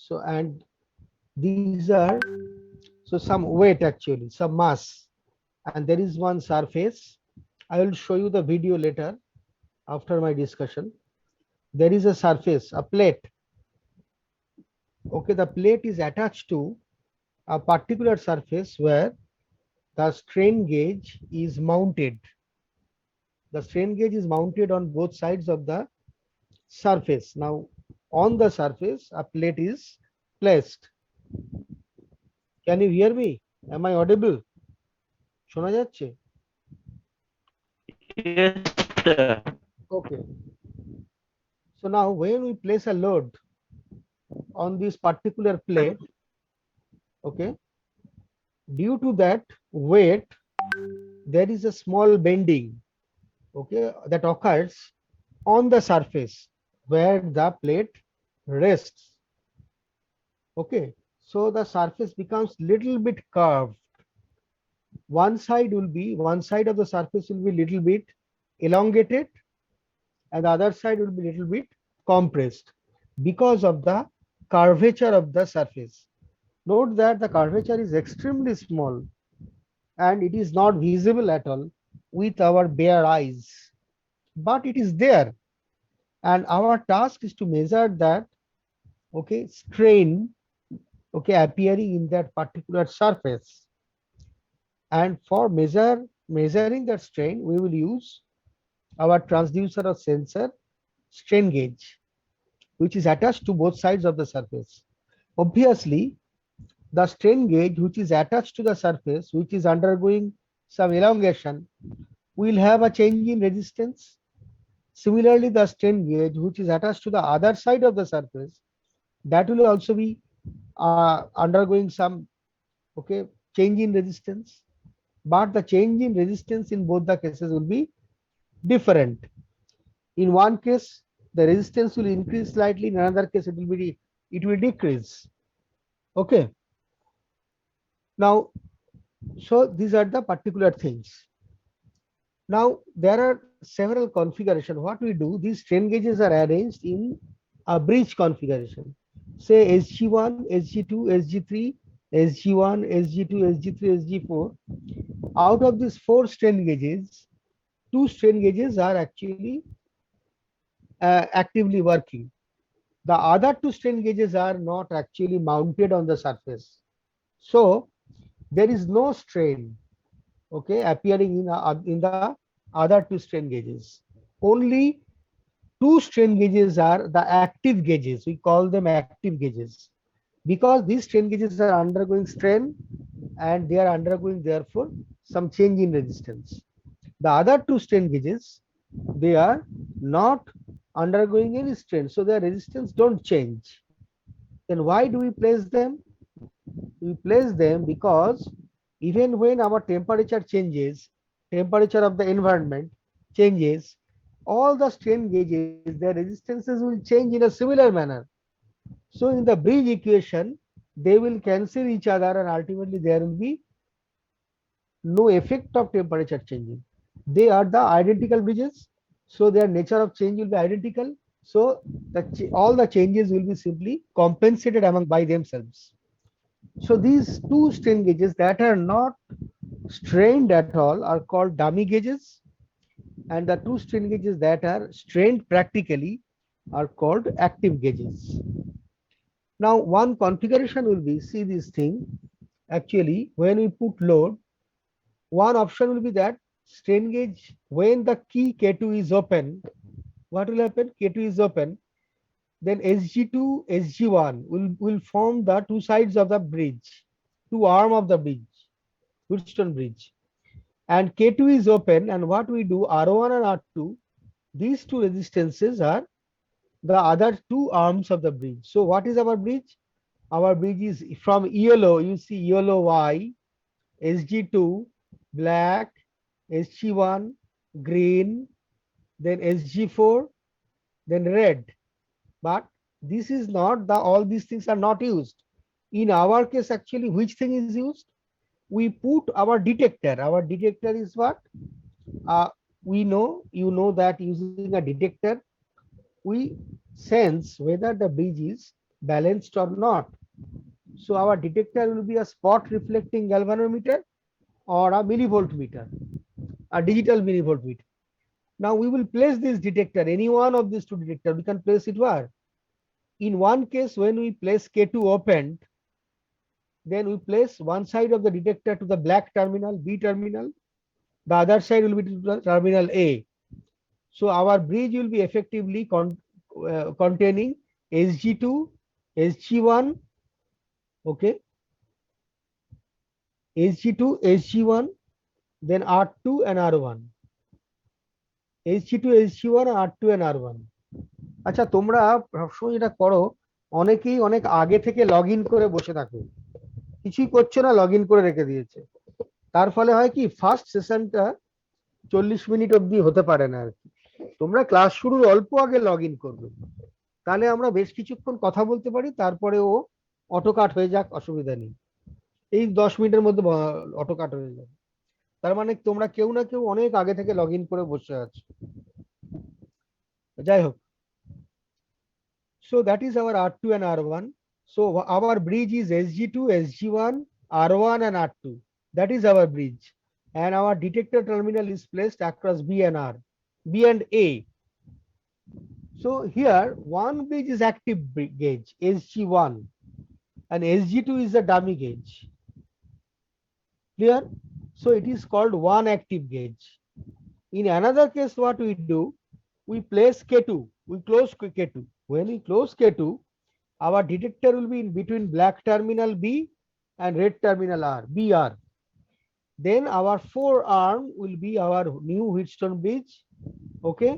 So, and these are, so some weight actually, some mass, and there is one surface. I will show you the video later after my discussion. There is a surface, a plate. Okay, the plate is attached to a particular surface where the strain gauge is mounted. The strain gauge is mounted on both sides of the surface. Now, on the surface, a plate is placed. Can you hear me? Am I audible? শোনা যাচ্ছে? Yes, sir. Okay. So now when we place a load on this particular plate, okay, due to that weight, there is a small bending, okay, that occurs on the surface where the plate rests. Okay, so the surface becomes little bit curved. One side of the surface will be little bit elongated, and the other side will be little bit compressed because of the curvature of the surface. Note that the curvature is extremely small and it is not visible at all with our bare eyes, but it is there. And our task is to measure that, okay, strain, okay, appearing in that particular surface. And for measuring that strain, we will use our transducer or sensor strain gauge, which is attached to both sides of the surface. Obviously, the strain gauge which is attached to the surface, which is undergoing some elongation, will have a change in resistance. Similarly, the strain gauge which is attached to the other side of the surface, that will also be undergoing some, okay, change in resistance. But the change in resistance in both the cases will be different. In one case, the resistance will increase slightly. In another case, it will decrease. Okay. Now, so these are the particular things. Now there are several configurations. What we do, these strain gauges are arranged in a bridge configuration. Say SG1, SG2, SG3, SG1, SG2, SG3, SG4. Out of these four strain gauges, two strain gauges are actually actively working. The other two strain gauges are not actually mounted on the surface. So there is no strain, okay, appearing in the other two strain gauges. Only two strain gauges are the active gauges. We call them active gauges because these strain gauges are undergoing strain and they are undergoing therefore some change in resistance. The other two strain gauges, they are not undergoing any strain, so their resistance don't change. Then why do we place them? We place them because even when our temperature changes, temperature of the environment changes, all the strain gauges, their resistances will change in a similar manner. So in the bridge equation, they will cancel each other and ultimately there will be no effect of temperature changing. They are the identical bridges, so their nature of change will be identical. So all the changes will be simply compensated among by themselves. So these two strain gauges that are not strained at all are called dummy gauges, and the two strain gauges that are strained practically are called active gauges. Now one configuration will be, see this thing, actually when we put load, one option will be that strain gauge, when the key K2 is open, what will happen? K2 is open, then SG2, SG1 will form the two sides of the bridge, two arm of the bridge, Wheatstone bridge. And K2 is open, and what we do, R1 and R2, these two resistances are the other two arms of the bridge. So what is our bridge? Our bridge is from yellow, you see yellow Y, SG2, black, SG1, green, then SG4, then red. But this is not the, all these things are not used. In our case, actually, which thing is used? We put our detector. Our detector is what? We know, you know that using a detector, we sense whether the bridge is balanced or not. So our detector will be a spot reflecting galvanometer or a millivoltmeter, a digital millivoltmeter. Now we will place this detector, any one of these two detectors, we can place it where? In one case, when we place K2 opened, then we place one side of the detector to the black terminal, B terminal, the other side will be to the terminal A. So our bridge will be effectively containing SG2, SG1, okay, SG2, SG1, then R2 and R1. SG2, SG1, R2 and R1. আচ্ছা তোমরা সবসময় যেটা করো, অনেকেই অনেক আগে থেকে log in করে বসে থাকো, কিছুই করছো না, লগ ইন করে রেখে দিয়েছে। তার ফলে হয় কি, ফার্স্ট সেশনটা 40 মিনিট অবধি হতে পারে না আর কি। তোমরা ক্লাস শুরুর অল্প আগে লগ ইন করবে, তাহলে আমরা বেশ কিছুক্ষণ কথা বলতে পারি, তারপরে ও অটো কাট হয়ে যাক, অসুবিধা নেই। এই 10 মিনিটের মধ্যে অটো কাট হয়ে যাবে। তার মানে তোমরা কেউ না কেউ অনেক আগে থেকে লগ ইন করে বসে আছো। যাই হোক, so that is our R2 and R1. So our bridge is SG2, SG1, R1 and R2. That is our bridge. And our detector terminal is placed across B and R, B and A. So here one bridge is active gauge, SG1, and SG2 is the dummy gauge. Clear? So it is called one active gauge. In another case, what we do, we place K2, we close K2. When we close K2, our detector will be in between black terminal B and red terminal R, BR. Then our forearm will be our new Wheatstone bridge. Okay.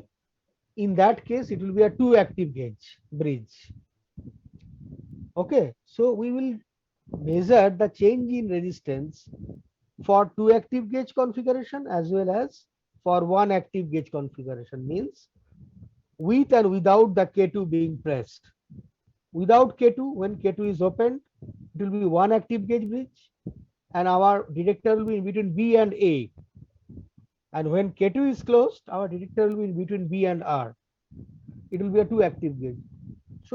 In that case, it will be a two active gauge bridge. Okay. So we will measure the change in resistance for two active gauge configuration as well as for one active gauge configuration, means with and without the K2 being pressed. Without K2, when K2 is opened, it will be one active gauge bridge and our detector will be in between B and A. And when K2 is closed, our detector will be in between B and R. It will be a two active gauge. So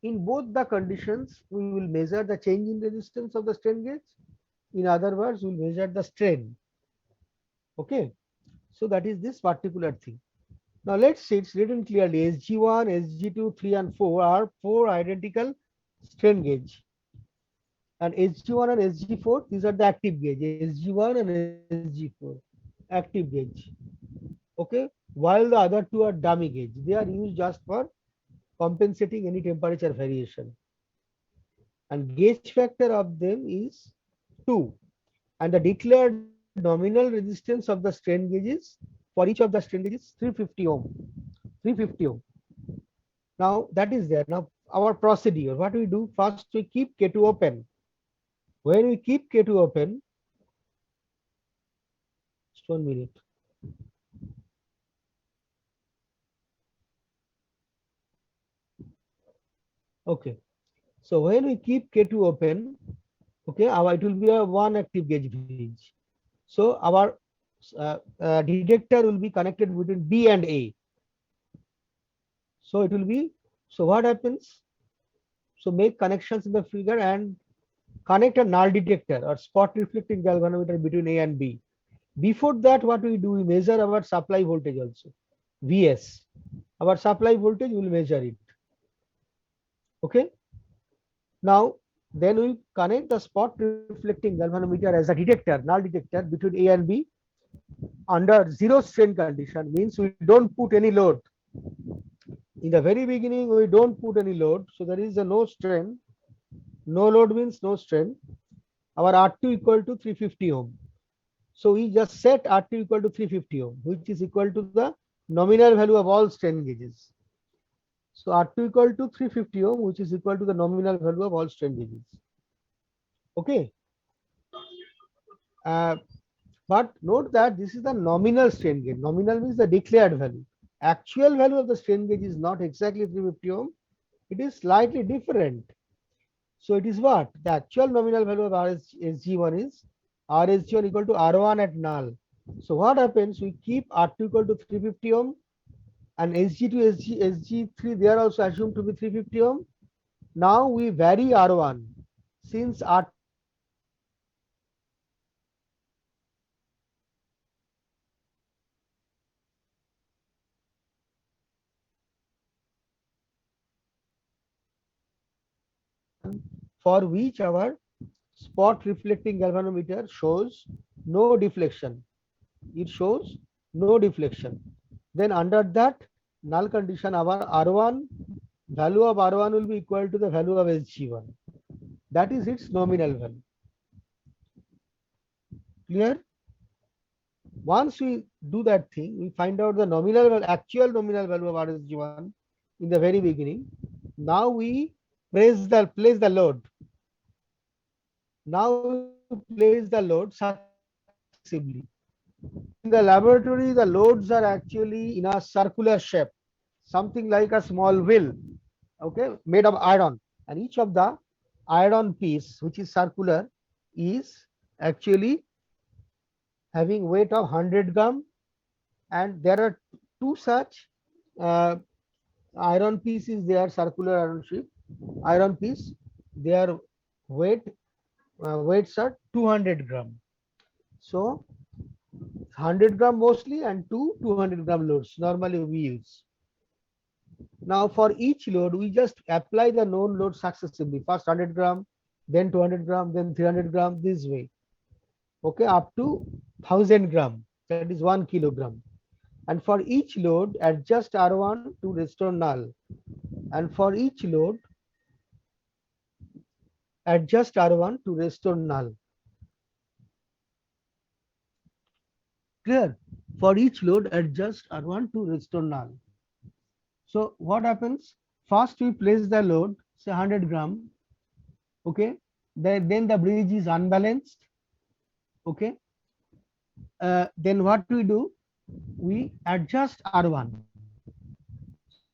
in both the conditions, we will measure the change in resistance of the strain gauge. In other words, we will measure the strain. Okay. So that is this particular thing. Now let's see, it's written clearly, SG1, SG2, 3 and 4 are four identical strain gauge. And SG1 and SG4, these are the active gauge, SG1 and SG4, active gauge. Okay, while the other two are dummy gauge. They are used just for compensating any temperature variation. And gauge factor of them is 2. And the declared nominal resistance of the strain gauges for each of the strain gauges 350 ohm. 350 ohm. Now that is there. Now our procedure, what we do, first we keep K2 open. When we keep K2 open, just 1 minute. Okay. So when we keep K2 open, okay, it will be a one active gauge bridge. So our detector will be connected between B and A. So it will be, so what happens? So make connections in the figure and connect a null detector or spot reflecting galvanometer between A and B. Before that, what we do, we measure our supply voltage also, Vs. Our supply voltage, will measure it. Okay. Now, then we connect the spot reflecting galvanometer as a detector, null detector between A and B under zero strain condition, means we don't put any load. In the very beginning, we don't put any load. So there is a no strain. No load means no strain. Our R2 equal to 350 ohm. So we just set R2 equal to 350 ohm, which is equal to the nominal value of all strain gauges. So R2 equal to 350 ohm, which is equal to the nominal value of all strain gauges. Okay. But note that this is the nominal strain gauge. Nominal means the declared value. Actual value of the strain gauge is not exactly 350 ohm. It is slightly different. So it is what? The actual nominal value of RSG1 is RSG1 equal to R1 at null. So what happens? We keep R2 equal to 350 ohm and SG2, SG3, they are also assumed to be 350 ohm. Now we vary R1 since R for which our spot reflecting galvanometer shows no deflection. It shows no deflection. Then under that null condition, our R1 value of R1 will be equal to the value of SG1. That is its nominal value. Clear? Once we do that thing, we find out the nominal, actual nominal value of RSG1 in the very beginning. Now we place the load. Now we place the load successively. In the laboratory, the loads are actually in a circular shape, something like a small wheel, okay, made of iron. And each of the iron piece, which is circular, is actually having weight of 100 gram, and there are two such uh, iron pieces. They are circular iron piece. Their weight weights are 200 gram. So 100 gram mostly, and 200 gram loads normally we use. Now for each load, we just apply the known load successively. First 100 gram, then 200 gram, then 300 gram, this way. Okay, up to 1000 gram, that is 1 kilogram. And for each load, adjust R1 to restore null. And for each load, adjust R1 to restore null. Clear? For each load, adjust R1 to restore null. So what happens? First we place the load, say 100 gram. Okay. Then the bridge is unbalanced. Okay. Then what we do? We adjust R1.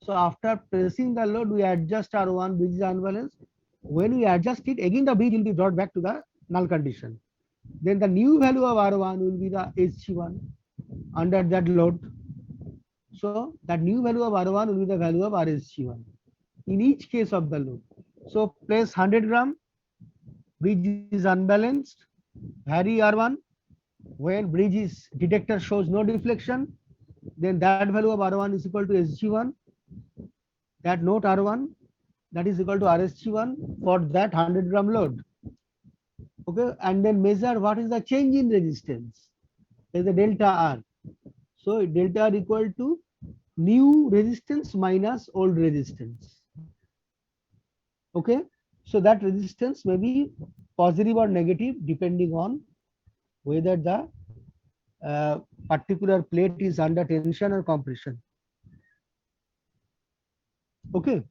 So after pressing the load, we adjust R1, bridge is unbalanced. When we adjust it, again the bridge will be brought back to the null condition. Then the new value of R1 will be the SG1 under that load. So that new value of R1 will be the value of RSG1 in each case of the load. So place 100 gram, bridge is unbalanced, vary R1. When bridge is detector shows no deflection, then that value of R1 is equal to SG1. That note R1, that is equal to RSG1 for that 100 gram load. Okay, and then measure what is the change in resistance. There is a delta R. So delta R equal to new resistance minus old resistance. Okay, so that resistance may be positive or negative depending on whether the particular plate is under tension or compression. Okay,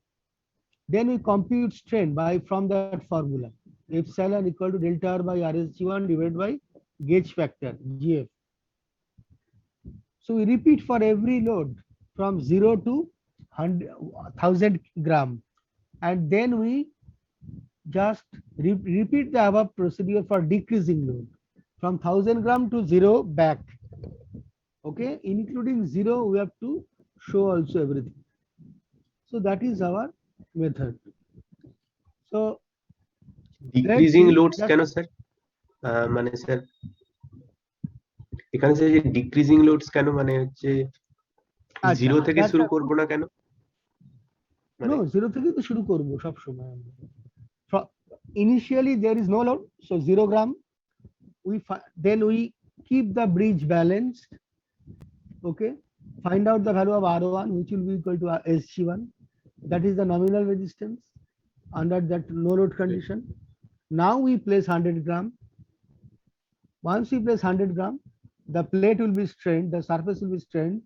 then we compute strain by from that formula, epsilon equal to delta R by RSG1 divided by gauge factor GF. So we repeat for every load from 0 to 1000 gram, and then we just repeat the above procedure for decreasing load from 1000 gram to 0 back. Okay, including 0, we have to show also everything. So that is our method. So decreasing loads কেন sir? মানে sir এখানে যে decreasing loads কেন, মানে হচ্ছে zero থেকে শুরু করব না কেন? No, 0 থেকে তো শুরু করব সব সময়। Initially there is no load, so 0 gram. Then we keep the bridge balanced. Okay, find out the value of R1, which will be equal to SG1. That is the nominal resistance under that no load condition. Now we place 100 gram. Once we place 100 gram, the plate will be strained, the surface will be strained,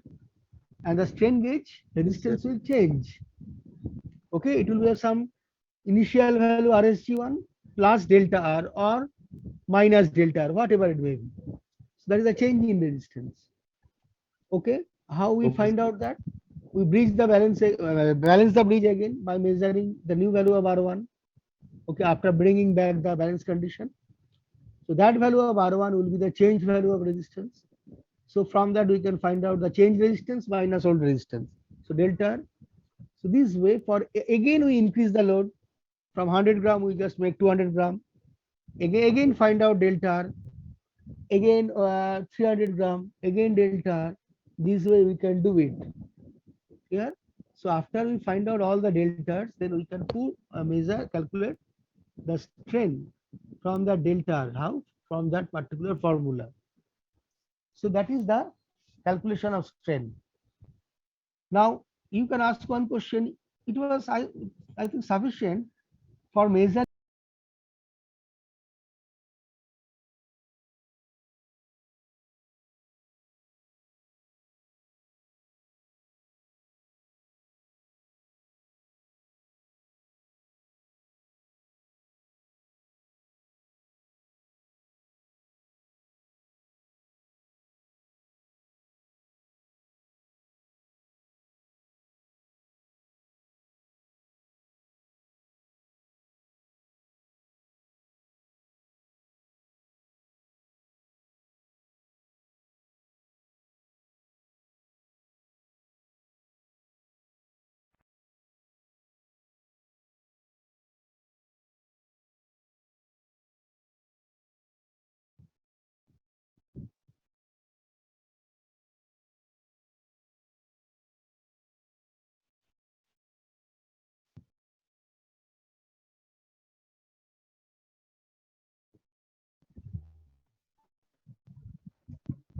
and the strain gauge resistance will change. Okay, it will be some initial value RSG1 plus delta R or minus delta R, whatever it may be. So that is a change in resistance. Okay, how we find out that? We balance the bridge again by measuring the new value of R1. Okay, after bringing back the balance condition. So that value of R1 will be the change value of resistance. So from that we can find out the change resistance minus old resistance. So delta R. So this way, for again we increase the load. From 100 gram, we just make 200 gram. Again find out delta R. Again 300 gram. Again delta R. This way we can do it. Here. So after we find out all the deltas, then we can put measure, calculate the strain from the delta R. How? From that particular formula. So that is the calculation of strain. Now you can ask one question. It was I think sufficient for measure.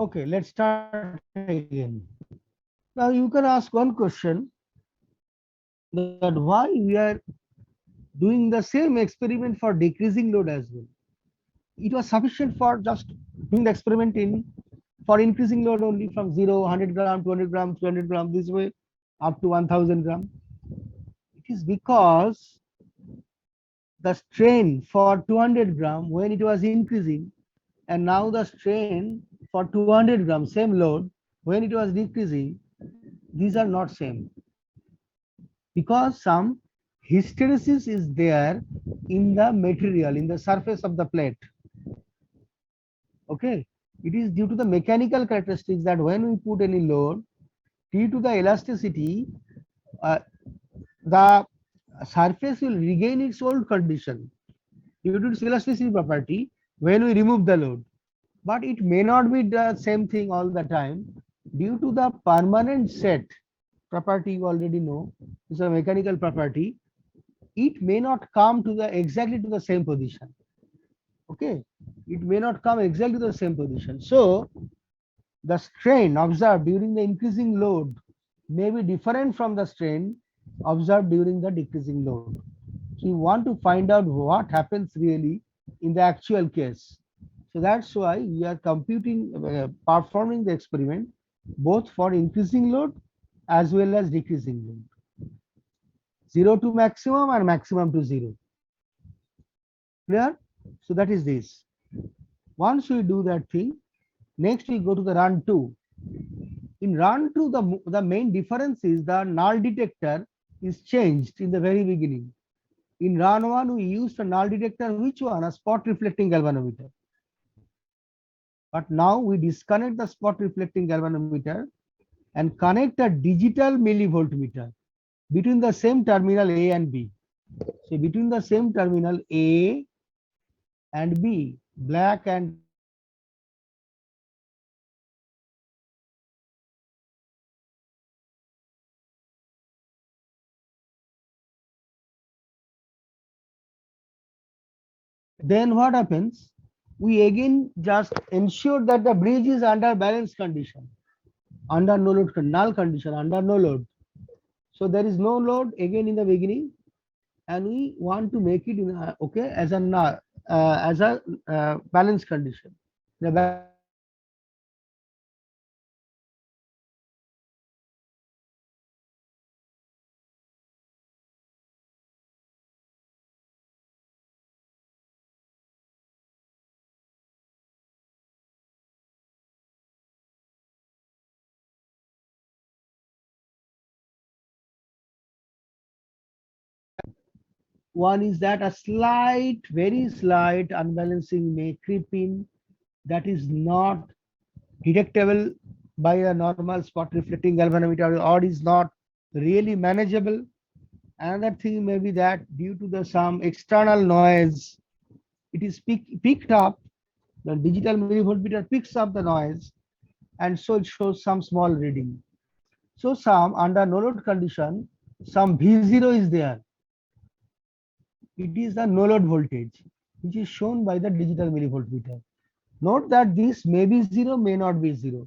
Okay, let's start again. Now you can ask one question that why we are doing the same experiment for decreasing load as well. It was sufficient for just doing the experiment in for increasing load only from 0, 100 gram, 200 gram, 300 gram, this way up to 1000 gram. It is because the strain for 200 gram when it was increasing, and now the strain for 200 gram same load when it was decreasing, these are not same, because some hysteresis is there in the material, in the surface of the plate. Okay, it is due to the mechanical characteristics that when we put any load, due to the elasticity, uh, the surface will regain its old condition due to its elasticity property when we remove the load. But it may not be the same thing all the time due to the permanent set property. You already know it's a mechanical property. It may not come to the exactly to the same position. Okay, it may not come exactly to the same position. So the strain observed during the increasing load may be different from the strain observed during the decreasing load. So you want to find out what happens really in the actual case. So that's why we are performing the experiment both for increasing load as well as decreasing load. 0 to maximum and maximum to 0. Clear? So that is this. Once we do that thing, next we go to the run 2. In run 2, the main difference is the null detector is changed in the very beginning. In run 1, we used a null detector, which one? A spot reflecting galvanometer. But now we disconnect the spot reflecting galvanometer and connect a digital millivoltmeter between the same terminal A and B. So between the same terminal A and B, black and then what happens? We again just ensure that the bridge is under balance condition, under no load, null condition, under no load. So there is no load again in the beginning, and we want to make it in okay as a balance condition. One is that a slight, very slight unbalancing may creep in that is not detectable by a normal spot reflecting galvanometer, or is not really manageable. Another thing may be that due to the some external noise, it is picked up. The digital millivoltmeter picks up the noise, and so it shows some small reading. So some under no load condition, some V0 is there. It is the no load voltage, which is shown by the digital millivoltmeter. Note that this may be zero, may not be zero,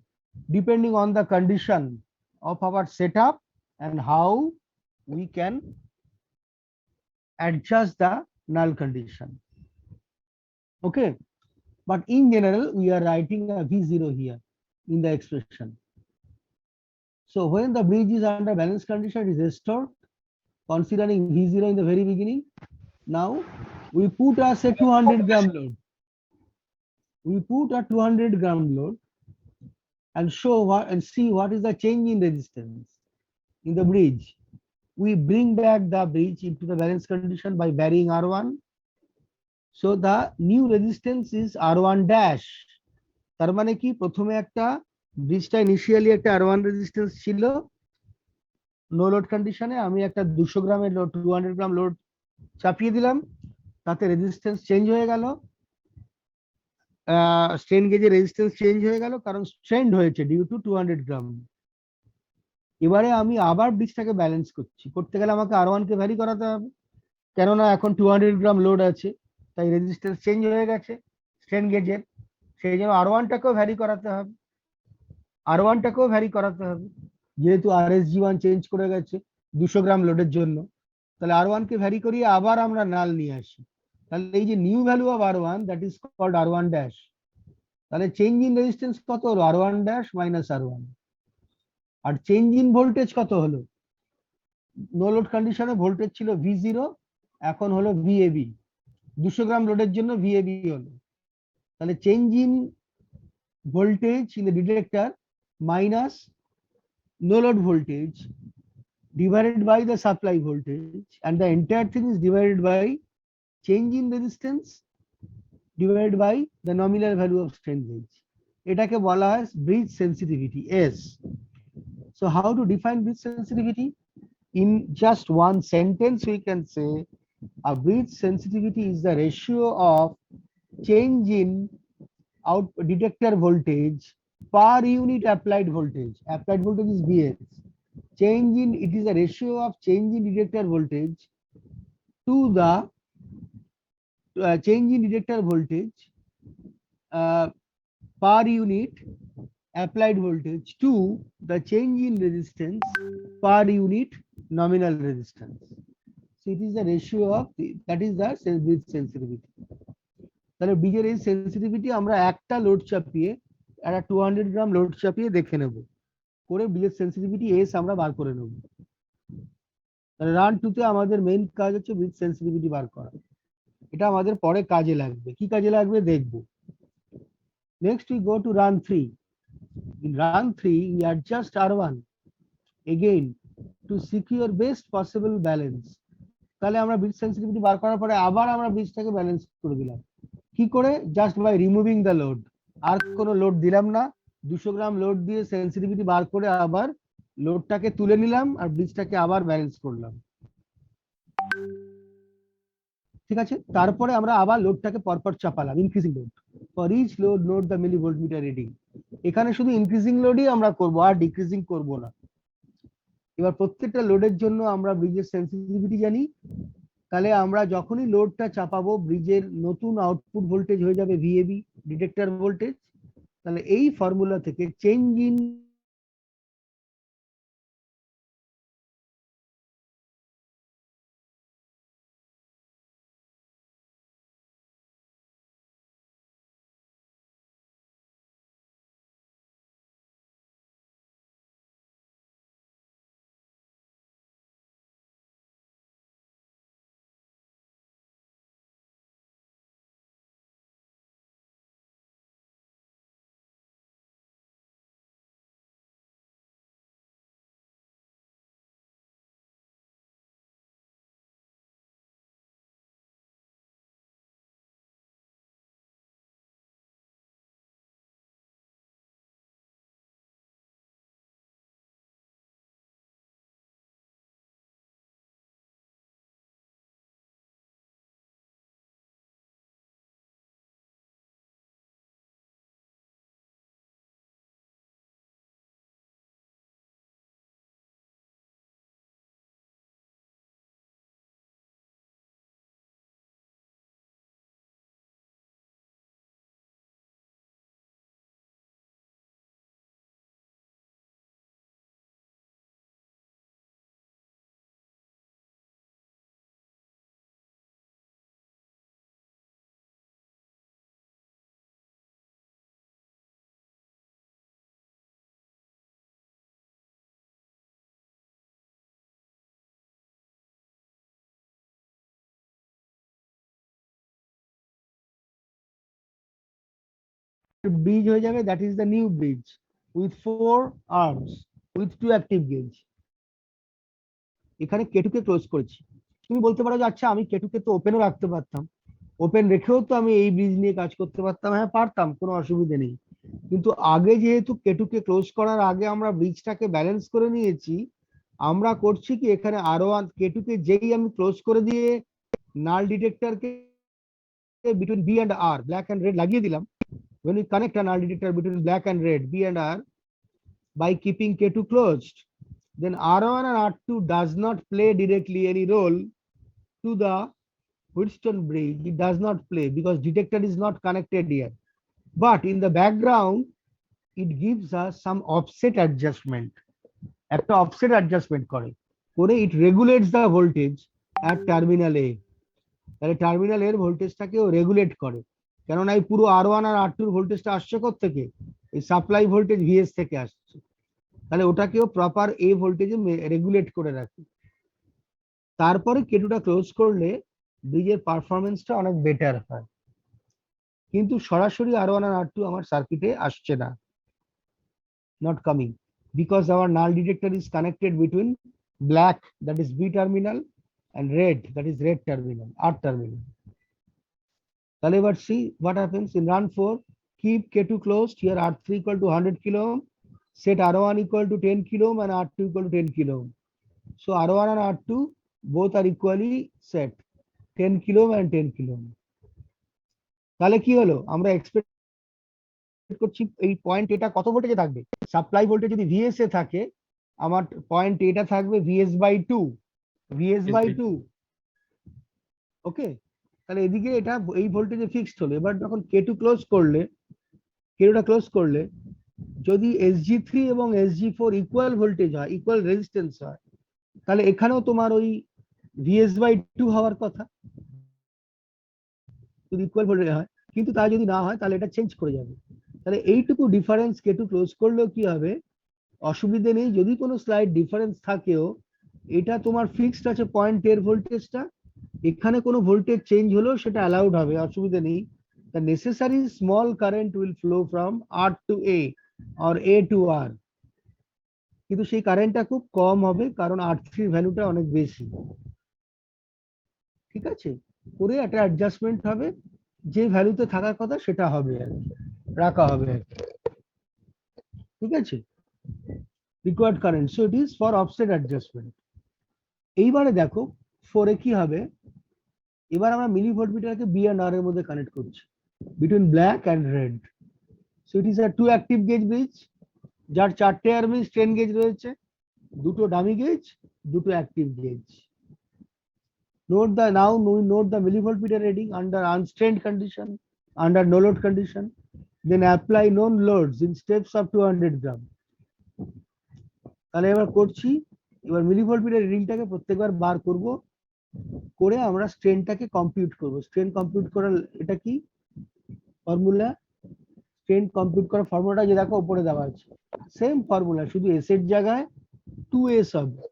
depending on the condition of our setup and how we can adjust the null condition. Okay, but in general, we are writing a V0 here in the expression. So when the bridge is under balance condition, it is restored, considering V0 in the very beginning. Now we put as a 200 gram load. We put a 200 gram load and show what and see what is the change in resistance in the bridge. We bring back the bridge into the balance condition by varying R1. So the new resistance is R1 dash. তার মানে কি প্রথমে একটা ব্রিজটা initially একটা R1 resistance ছিল no load কন্ডিশনে, আমি একটা 200 গ্রামের লোড 200 গ্রাম লোড চাপিয়ে দিলাম, তাতে রেজিস্ট্যান্স চেঞ্জ হয়ে গেল, স্ট্রেন গেজের রেজিস্ট্যান্স চেঞ্জ হয়ে গেল কারণ স্ট্রেন্ড হয়েছে ডিউ টু 200 গ্রাম। এবারে আমি আবার ব্রিজটাকে ব্যালেন্স করতে গেলে আমাকে R1 কে ভ্যারি করাতে হবে, কেননা এখন 200 গ্রাম লোড আছে, তাই রেজিস্ট্যান্স চেঞ্জ হয়ে গেছে স্ট্রেন গেজের, সেই জন্য R1 টাকেও ভ্যারি করাতে হবে, R1 টাকেও ভ্যারি করাতে হবে, যেহেতু RSG1 চেঞ্জ করে গেছে 200 গ্রাম লোডের জন্য, তাহলে R1 কে ভ্যারি করিয়ে আবার আমরা নাল নিয়ে আসি, তাহলে এই যে new value of R1 that is called R1 dash, তাহলে চেঞ্জ ইন রেজিস্ট্যান্স কত হলো R1 ড্যাশ মাইনাস R1, আর চেঞ্জ ইন ভোল্টেজ কত হলো, নো লোড কন্ডিশনে ভোল্টেজ ছিল V0, এখন হলো VAB, 200 গ্রাম লোডের জন্য VAB হলো, তাহলে change in voltage in the detector minus no load voltage divided by the supply voltage, and the entire thing is divided by change in resistance divided by the nominal value of strain gauge. এটাকে বলা হয় bridge sensitivity S. So how to define bridge sensitivity? In just one sentence we can say a bridge sensitivity is the ratio of change in out detector voltage per unit applied voltage. Applied voltage is Vs. Change in it is a ratio of change in detector voltage to the change in detector voltage per unit applied voltage to the change in resistance per unit nominal resistance. So it is the ratio of that is the bridge sensitivity. তাহলে ব্রিজের এই sensitivity আমরা একটা load চাপিয়ে একটা 200 গ্রাম load চাপিয়ে দেখে নেব, করে ব্রিজের সেন্সিটিভিটি এস আমরা বার করে নেব। তাহলে রান 2 তে আমাদের মেইন কাজ হচ্ছে ব্রিজ সেন্সিটিভিটি বার করা, এটা আমাদের পরে কাজে লাগবে, কি কাজে লাগবে দেখব। Next we go to run 3. In run 3 we adjust R1 again to secure best possible balance. তাহলে আমরা ব্রিজ সেন্সিটিভিটি বার করার পরে আবার আমরা ব্রিজটাকে ব্যালেন্স করে দিলাম, কি করে, just by removing the load, আর কোনো লোড দিলাম না, 200 গ্রাম লোড দিয়ে সেন্সিটিভিটি বার করে আবার লোডটাকে তুলে নিলাম আর ব্রিজটাকে আবার ব্যালেন্স করলাম, ঠিক আছে। তারপরে আমরা আবার লোডটাকে পরপর চাপালাম, increasing load, for each load note the milli voltmeter reading. এখানে শুধু ইনক্রিজিং লোডই আমরা করব, আর ডিক্রিজিং করব না। এবার প্রত্যেকটা লোডের জন্য আমরা ব্রিজের সেন্সিটিভিটি জানি, তাহলে আমরা যখনই লোডটা চাপাবো ব্রিজের নতুন আউটপুট ভোল্টেজ হয়ে যাবে ভিএবি ডিটেক্টর ভোল্টেজ, তাহলে এই ফর্মুলা থেকে চেঞ্জ ইন ব্রিজ হয়ে যাবে, that is the new bridge with 4 arms with 2 active gauge. এখানে কেটুকে ক্লোজ করেছি। তুমি বলতে পারো যে আচ্ছা আমি কেটুকে তো ওপেনও রাখতে পারতাম, ওপেন রেখেও তো আমি এই ব্রিজ নিয়ে কাজ করতে পারতাম। হ্যাঁ পারতাম, কোনো অসুবিধা নেই, কিন্তু আগে যেহেতু কেটুকে ক্লোজ করার আগে আমরা ব্রিজটাকে ব্যালেন্স করে নিয়েছি, আমরা করছি কি এখানে আরো কেটুকে যেই আমি ক্লোজ করে দিয়ে নাল ডিটেক্টরকে between B and R, black and red লাগিয়ে দিলাম, when we connect a null detector between black and red, B and R, by keeping K2 closed, then R1 and R2 does not play directly any role to the Wheatstone bridge. It does not play because detector is not connected here. But in the background, it gives us some offset adjustment. একটা offset adjustment করে it regulates the voltage at terminal A. তাহলে terminal এর ভোল্টেজটাকেও regulate করে, কেননা এই পুরো R1 আর R2 এর ভোল্টেজটা আসছে কোথা থেকে, এই সাপ্লাই ভোল্টেজ VS থেকে আসছে, তাহলে ওটাকেও প্রপার এ ভোল্টেজে রেগুলেট করে রাখে। তারপরে কেটুটা ক্লোজ করলে ব্রিজের পারফরমেন্সটা অনেক বেটার হয়, কিন্তু সরাসরি R1 আর R2 আমার সার্কিটে আসছে না, not coming, because our null detector is connected between black, that is B terminal, and red, that is red terminal, R terminal. তাহলে এবার see what happens in run 4. Keep K2 closed. Here R3 equal to 100 kilo ohm. Set R1 equal to 10 kilo ohm and R2 equal to 10 kilo ohm. So R1 and R2 both are equally set 10 kilo ohm and 10 kilo ohm. তাহলে কি হলো, আমরা expect করছি এই point এটা কত ভোল্টেজে থাকবে, সাপ্লাই ভোল্টেজ যদি VS এ থাকে, আমার পয়েন্ট এটা থাকবে VS/2, VS/2, ওকে। তাহলে এদিকে এটা এই ভোল্টেজে ফিক্সড হলো। এবার যখন K2 ক্লোজ করলে, কেটুটা ক্লোজ করলে যদি SG3 এবং SG4 ইকুয়াল ভোল্টেজ হয়, ইকুয়াল রেজিস্ট্যান্স হয়, তাহলে এখানেও তোমার ওই VS/2 হওয়ার কথা, যদি ইকুয়াল ভোল্টেজ হয়, কিন্তু তা যদি না হয় তাহলে এটা চেঞ্জ করে যাবে। তাহলে এইটুকু ডিফারেন্স K2 ক্লোজ করলেও কি হবে, অসুবিধে নেই, যদি কোনো স্লাইড ডিফারেন্স থাকেও এটা তোমার ফিক্সড আছে পয়েন্টের ভোল্টেজটা, এখানে কোনো ভোল্টেজ চেঞ্জ হলেও সেটা অ্যালাউড হবে, অসুবিধা নেই। The necessary small current will flow from R to A or A to R, কিন্তু সেই কারেন্টটা খুব কম হবে কারণ R3 ভ্যালুটা অনেক বেশি। ঠিক আছে, করে একটা অ্যাডজাস্টমেন্ট হবে, যে ভ্যালুতে থাকার কথা সেটা হবে আর কি, রাখা হবে আর কি। ঠিক আছে, required current, so it is for offset adjustment. এইবারে দেখো 4 এ কি হবে, এবার আমরা মিলি ভোল্টমিটারকে B and R এর মধ্যে কানেক্ট করছি between black and red. So it is a 2 active gauge bridge, যার 4টে আর্মি স্ট্রেন গেজ রয়েছে, দুটো ডামি গেজ, দুটো active gauge. Note the now note the millivoltmeter reading under unstrained condition, under no load condition, then apply known loads in steps up to 100 gram. তাহলে এবার করছি, এবার মিলিভোল্টমিটার রিডিংটাকে প্রত্যেকবার বার করব, করে আমরা স্ট্রেনটাকে কম্পিউট করব। স্ট্রেন কম্পিউট করার এটা কি ফর্মুলা, স্ট্রেন কম্পিউট করার ফর্মুলাটা যে দেখো উপরে দেওয়া আছে, সেম ফর্মুলা, শুধু এস এর জায়গায় 2s হবে,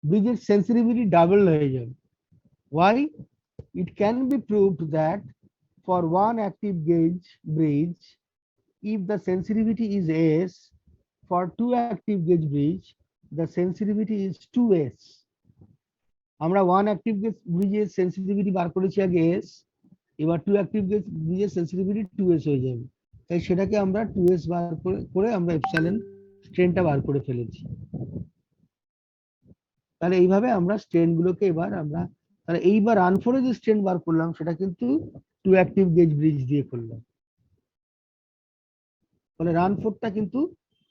ব্রিজের সেন্সিটিভিটি ডাবল হয়ে যাবে। Why? It can be proved that for one active gauge bridge, if the sensitivity is S, for two active gauge bridge, the sensitivity is 2s. আমরা one active gauge ব্রিজের sensitivity বার করেছি আগে S, এবার to active gauge ব্রিজের sensitivity 2s হয়ে যাবে, তাই সেটাকে আমরা 2s বার করে আমরা এপসাইলন স্ট্রেনটা বার করে ফেলেছি। তাহলে এইভাবে আমরা স্ট্রেন গুলোকে এবার আমরা, তাহলে এইবার রান 4 এ যে স্ট্রেন বার করলাম সেটা কিন্তু টু অ্যাক্টিভ গেজ ব্রিজ দিয়ে করলাম। তাহলে রান 4টা কিন্তু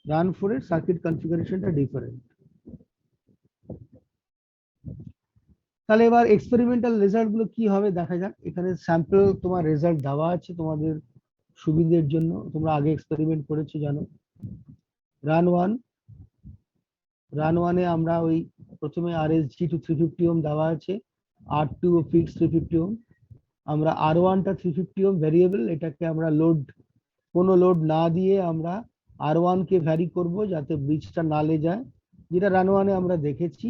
রান 4 এর সার্কিট কনফিগারেশনটা ডিফারেন্ট। তাহলে এবার এক্সপেরিমেন্টাল রেজাল্ট গুলো কি হবে দেখা যাক। এখানে স্যাম্পল তোমার রেজাল্ট দেওয়া আছে তোমাদের সুবিধের জন্য, তোমরা আগে এক্সপেরিমেন্ট করেছো জানো। রান 1 এ আমরা ওই প্রথমে RSG টু 350 ওহম দেওয়া আছে, R2 ও ফিক্স 350 ওহম, আমরা R1 টা 350 ওহম ভেরিয়েবল, এটাকে আমরা লোড, কোনো লোড না দিয়ে আমরা R1 কে ভ্যারি করব যাতে ব্রিজটা নালে যায়, যেটা রান 1 এ আমরা দেখেছি।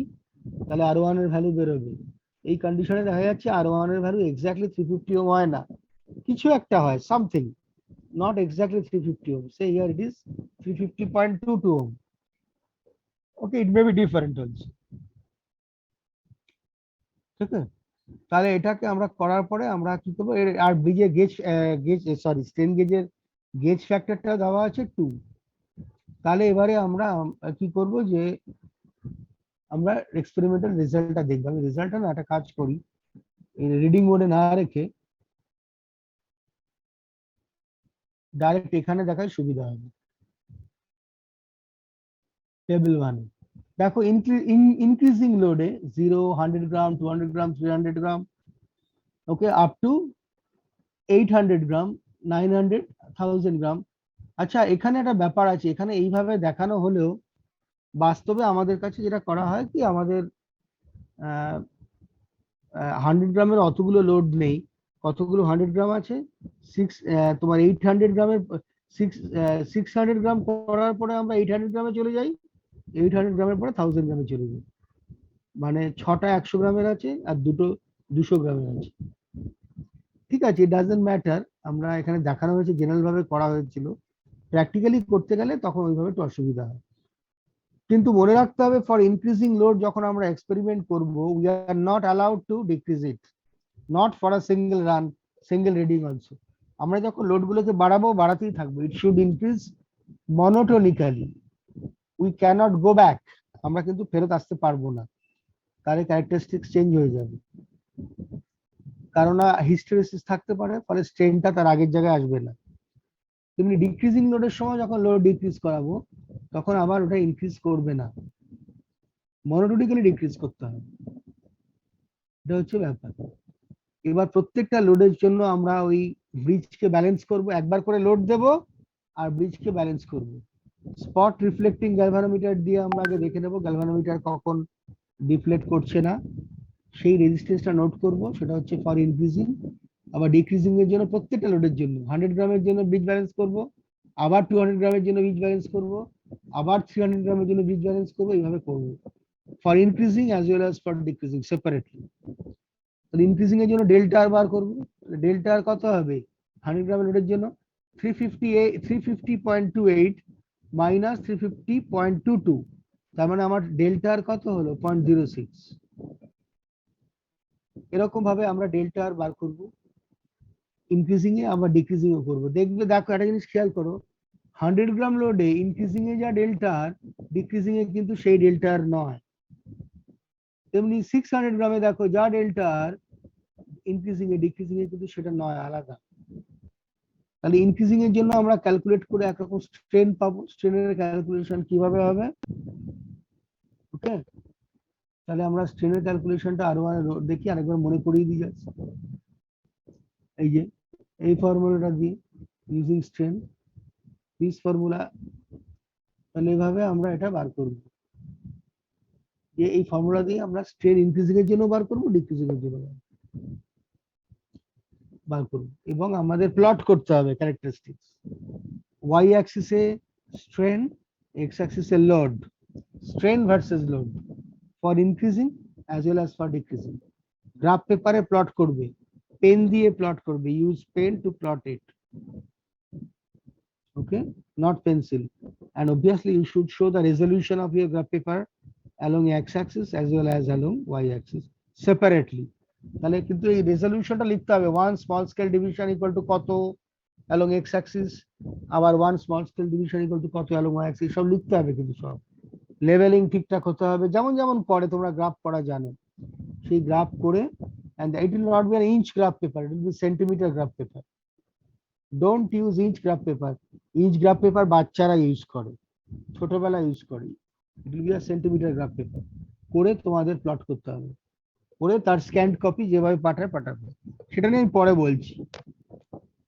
তাহলে R1 এর ভ্যালু বেরোবে, এই কন্ডিশনে দেখা যাচ্ছে R1 এর ভ্যালু এক্স্যাক্টলি 350 ওহম হয় না, কিছু একটা হয়, something, not exactly 350 ohm. Say here it is 350.22 ohm. Okay, it may be different also. ঠিক আছে, তাহলে এটাকে আমরা করার পরে আমরা কি করবো, আর ব্রিজের সরি স্ট্রেন গেজের গেজ ফ্যাক্টরটা দেওয়া আছে 2। তাহলে এবারে আমরা কি করব যে আমরা এক্সপেরিমেন্টাল রেজাল্টটা দেখবো। আমি রেজাল্টটা না একটা কাজ করি, রিডিং মোডে না রেখে ডাইরেক্ট এখানে দেখাই সুবিধা হবে। টেবিল 1 দেখো ইনক্রিজিং লোডে 0, 100 গ্রাম, 200 গ্রাম, 300 গ্রাম, ওকে, আপ টু 800 গ্রাম, 900, 1000 গ্রাম। আচ্ছা, এখানে একটা ব্যাপার আছে, এখানে এইভাবে দেখানো হলেও বাস্তবে আমাদের কাছে যেটা করা হয় কি, আমাদের 100 গ্রামের অতগুলো লোড নেই। কতগুলো 100 গ্রাম আছে? তোমার 800 গ্রামের 600 গ্রাম করার পরে আমরা 800 গ্রামে চলে যাই, 800 গ্রামের পরে 1000 গ্রামে চলে যাই। মানে 6টা 100 গ্রামের আছে আর দুটো 200 গ্রামের আছে। ঠিক আছে, ইট ডাজন্ট ম্যাটার, আমরা এখানে দেখানো হয়েছে জেনারেল ভাবে করা হয়েছিল, প্র্যাকটিক্যালি করতে গেলে তখন ওইভাবে একটু অসুবিধা হয়। কিন্তু মনে রাখতে হবে, ফর ইনক্রিজিং লোড যখন আমরা এক্সপেরিমেন্ট করব, we are not allowed to decrease it, not for a single run, single reading also. আমরা যখন লোডগুলোকে বাড়াবো, বাড়াতেই থাকবো, it should increase monotonically, we can't go back, আমরা কিন্তু ফেরত আসতে পারবো না, তাহলে ক্যারেক্টারিস্টিক্স চেঞ্জ হয়ে যাবে। কারণ হিস্টেরেসিস থাকতে পারে, ফলে স্ট্রেনটা তার আগের জায়গায় আসবে না। তেমনি ডিক্রিজিং লোডের সময় যখন লোড ডিক্রিজ করাবো, তখন আবার ওটা ইনক্রিজ করবে না, মনোটোনিক্যালি ডিক্রিজ করতে হবে। এটা হচ্ছে ব্যাপার। এবার প্রত্যেকটা লোডের জন্য আমরা ওই ব্রিজকে ব্যালেন্স করব, একবার করে লোড দেব আর ব্রিজকে ব্যালেন্স করব। স্পট রিফ্লেক্টিং গ্যালভানোমিটার দিয়ে আমরা আগে দেখে নেব গ্যালভানোমিটার কখন ডিফ্লেক্ট করছে না, সেই রেজিস্ট্যান্সটা নোট করব, সেটা হচ্ছে ফর ইনক্রিজিং। আবার ডিক্রিজিং এর জন্য প্রত্যেকটা লোডের জন্য 100 গ্রামের জন্য ব্রিজ ব্যালেন্স করব, আবার 200 গ্রামের জন্য ব্রিজ ব্যালেন্স করব, আবার 300 গ্রামের জন্য ব্রিজ ব্যালেন্স করব, এইভাবে করব for increasing as well as for decreasing separately. Increasing এর জন্য ডেল্টা আর বার করব, ডেল্টা আর কত হবে 100 গ্রামের লোডের জন্য 350.28 মাইনাস 350.22, তার মানে আমার ডেল্টা আর কত হলো 0.06। এরকম ভাবে আমরা ডেল্টা আর বার করব, ইনক্রিজিং এ আবার ডিক্রিজিং ও করব। দেখবে, দেখো একটা জিনিস খেয়াল করো, 100 গ্রাম লোডে ইনক্রিজিং এ যা ডেল্টা আর, ডিক্রিজিং এ কিন্তু সেই ডেল্টা আর নয়। তেমনি 600 গ্রামে দেখো যা ডেল্টা আর, ইনক্রিজিং এ ডিক্রিজিং এ কিন্তু সেটা নয়, আলাদা। তাহলে ইনক্রিজিং এর জন্য আমরা ক্যালকুলেট করে একরকম স্ট্রেন পাবো, স্ট্রেনের ক্যালকুলেশন কিভাবে হবে, ওকে। তাহলে আমরা স্ট্রেনের ক্যালকুলেশনটা আরো দেখি, আরেকবার মনে করিয়ে দিই যাচ্ছে। এই যে এই ফর্মুলাটা দিয়ে, ইউজিং স্ট্রেন, দিস ফর্মুলা, তাহলে এইভাবে আমরা এটা বার করব, যে এই ফর্মুলা দিয়ে আমরা স্ট্রেন ইনক্রিজিং এর জন্য বার করব, ডিক্রিজিং এর জন্য বার করব, এবং আমাদের প্লট করতে হবে ক্যারেক্টারিস্টিক্স, ওয়াই অ্যাক্সিসে স্ট্রেন, এক্স অ্যাক্সিসে load, strain versus load for increasing as well as for decreasing. Graph পেপারে প্লট করবে, পেন দিয়ে প্লট করবে, use pen to plot it, okay, not pencil. And obviously you should show the resolution of your graph paper along x-axis as well as along y-axis separately. তাহলে কিন্তু এই রেজলিউশনটা লিখতে হবে, 1 small scale division equal to কত along x-axis, আবার 1 small scale division equal to কত along y-axis, সব লিখতে হবে, কিন্তু সব লেভেলিং ঠিকঠাক হতে হবে, যেমন যেমন করে তোমরা গ্রাফ করা জানো, সেই গ্রাফ করে, and it will not be an inch graph paper, it will be centimeter graph paper. Don't use inch graph paper, inch graph paper বাচ্চারা ইউজ করে, ছোটবেলা ইউজ করে, it will be a centimeter graph paper করে তোমাদের plot করতে হবে, করে তার স্ক্যান্ড কপি যেভাবে পাঠাবে, সেটা নিয়ে আমি পরে বলছি।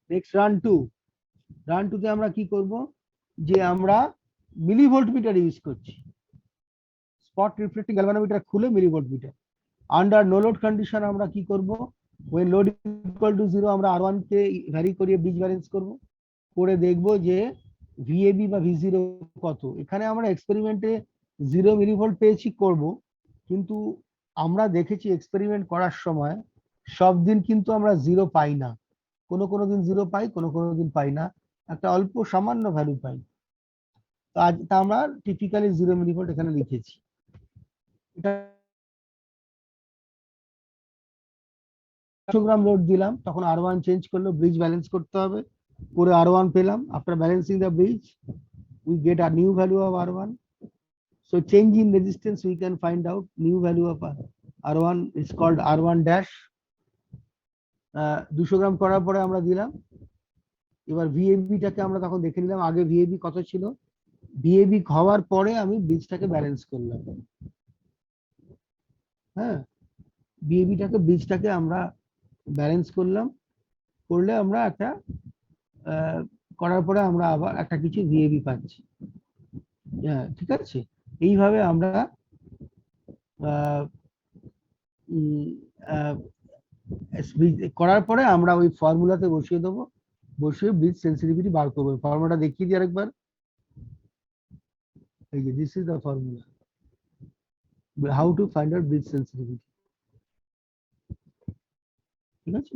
নেক্সট রান 2, রান 2 তে আমরা কি করব, যে আমরা মিলিভোল্ট মিটার ইউজ করছি, স্পট রিফ্লেক্টিং গ্যালভানোমিটার খুলে millivolt meter. Under no load condition আমরা কি করব, when load equal to 0 আমরা R1 কে ভ্যারি করিয়ে ব্রিজ ব্যালেন্স করব, করে দেখব যে VAB বা V0 কত। এখানে আমরা এক্সপেরিমেন্টে 0 মিলিভোল্ট পেয়েছি, করব, কিন্তু আমরা দেখেছি এক্সপেরিমেন্ট করার সময় সব দিন কিন্তু আমরা 0 পাই না, কোনো কোনো দিন 0 পাই, কোনো কোনো দিন পাই না। একটা অল্প সামান্য ভ্যালু পাই। তা আমরা টিপিক্যালি 0 মিলিভোল্ট এখানে লিখেছি। এটা 100 গ্রাম লোড দিলাম, তখন R1 চেঞ্জ করলো, ব্রিজ ব্যালেন্স করতে হবে, করে R1 পেলাম। After balancing the bridge we get a new value of R1. So change in resistance, we can find out new value of R1 is called R1 dash. 200 গ্রাম করার পরে আমরা দিলাম। এবার ভিএবি টাকে আমরা তখন দেখে নিলাম আগে ভিএবি কত ছিল। ভিএবি হওয়ার পরে আমি ব্রিজটাকে ব্যালেন্স করলাম। হ্যাঁ, ব্রিজটাকে আমরা ব্যালেন্স করলাম, করলে আমরা একটা করার পরে আমরা আবার একটা কিছু ভিএবি পাচ্ছি। হ্যাঁ, ঠিক আছে। এইভাবে আমরা করার পরে আমরা ওই ফর্মুলাতে বসিয়ে দেবো, বসিয়ে ব্রিজ সেন্সিটিভিটি বার করবো। ফর্মুলাটা দেখিয়ে দিই আরেকবার। এই যে this is the formula, how to find out bridge sensitivity. ঠিক আছে,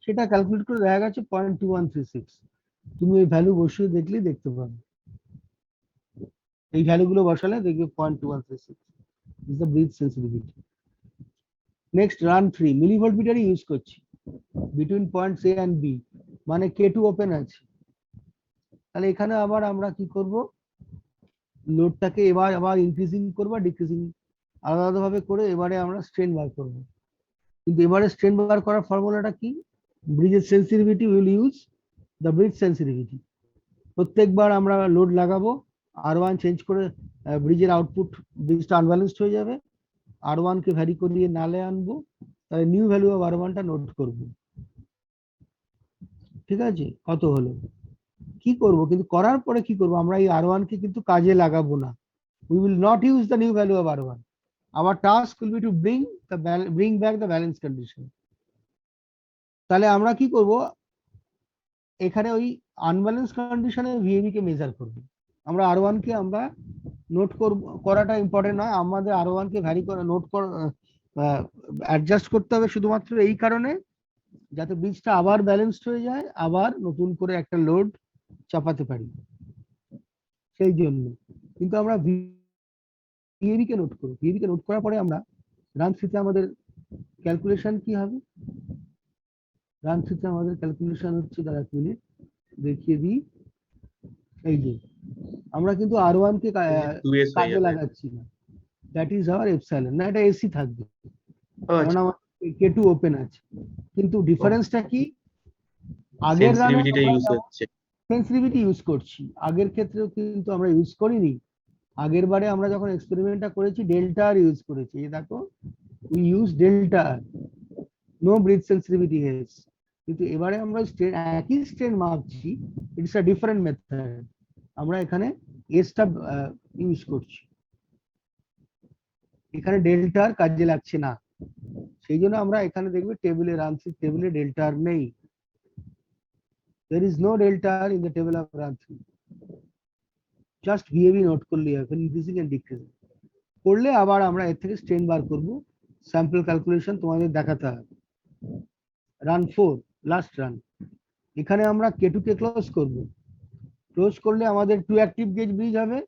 সেটা ক্যালকুলেট করে দেখা গেছে 0.2136। তুমি ওই ভ্যালু বসিয়ে দেখলেই দেখতে পাবে, এই ভ্যালুগুলো বসালে দেখবে 0.2136 is the breathe sensitivity. Next, run 3 millivolt meter use করছি between points A and B, মানে K2 ওপেন আছে। তাহলে এখানে আবার আমরা কি করব, লোডটাকে এবার আবার ইনক্রিজিং করব, ডিক্রিজিং আলাদা আলাদা ভাবে করে এবারে আমরা স্ট্রেন বার করব। কিন্তু এবারে স্ট্রেন বার করার ফর্মুলাটা কি, ব্রিজের sensitivity will use the bridge sensitivity. প্রত্যেকবার আমরা লোড লাগাবো, R1 চেঞ্জ করে ব্রিজের আউটপুট, ব্রিজটা আনব্যালেন্সড হয়ে যাবে, R1 কে ভ্যারি করিয়ে নালে আনবো, তাহলে নিউ ভ্যালু অফ R1 টা নোট করব। ঠিক আছে, কত হলো, কি করব, কিন্তু করার পরে কি করব, আমরা এই R1 কে কিন্তু কাজে লাগাবো না। We will not use the new value of R1. Our task will be to bring back the balance condition. তাহলে আমরা কি করব, এখানে ওই আনব্যালেন্স কন্ডিশনে ভিএবি কে মেজার করব। আমরা R1 কে আমরা নোট করাটা ইম্পর্টেন্ট নয়, আমাদের R1 কে ভ্যারি করে নোট অ্যাডজাস্ট করতে হবে শুধুমাত্র এই কারণে, যাতে ব্রিজটা আবার ব্যালেন্সড হয়ে যায়, আবার নতুন করে একটা লোড চাপাতে পারি, সেই জন্য। কিন্তু আমরা ভিএবি কে নোট করব। ভিএবি কে নোট করার পরে আমরা রান থ্রিতে আমাদের ক্যালকুলেশন কি হবে, রান থ্রিতে আমাদের ক্যালকুলেশন হচ্ছে, দাঁড়া এক মিনিট দেখিয়ে দিই। এই যে আমরা কিন্তু R1 কে কাজে লাগাচ্ছি না, দ্যাট ইজ আওয়ার এপসাইলন, না এটা এসি থাকবে কারণ আমার K2 ওপেন আছে। কিন্তু ডিফারেন্সটা কি, আগের রানে সেন্সিটিভিটি ইউজ করছি, আগের ক্ষেত্রেও কিন্তু আমরা ইউজ করিনি। আগের বারে আমরা যখন এক্সপেরিমেন্টটা করেছি ডেল্টা আর ইউজ করেছি, এই দেখো we use delta, no bridge sensitivity has. কিন্তু এবারে আমরা একই স্ট্রেন মাপছি, ইটস আ ডিফারেন্ট মেথড, আমরা এখানে এসটা ইউজ করছি, এখানে ডেল্টা আর কাজে লাগছে না। সেই জন্য আমরা এখানে দেখবে টেবিলে রানছি, টেবিলে ডেল্টা আর নেই, there is no delta in the table of run 3. Just ভিএবি note করলেই হবে, ইনক্রিজিং এন্ড ডিক্রিজিং করলে আবার আমরা এর থেকে স্ট্রেন বার করব, স্যাম্পল ক্যালকুলেশন তোমাদের দেখাতে হবে। রান 4 লাস্ট রান, এখানে আমরা K2 কে ক্লোজ করব, ক্লোজ করলে আমাদের 2 অ্যাক্টিভ গেজ ব্রিজ হবে।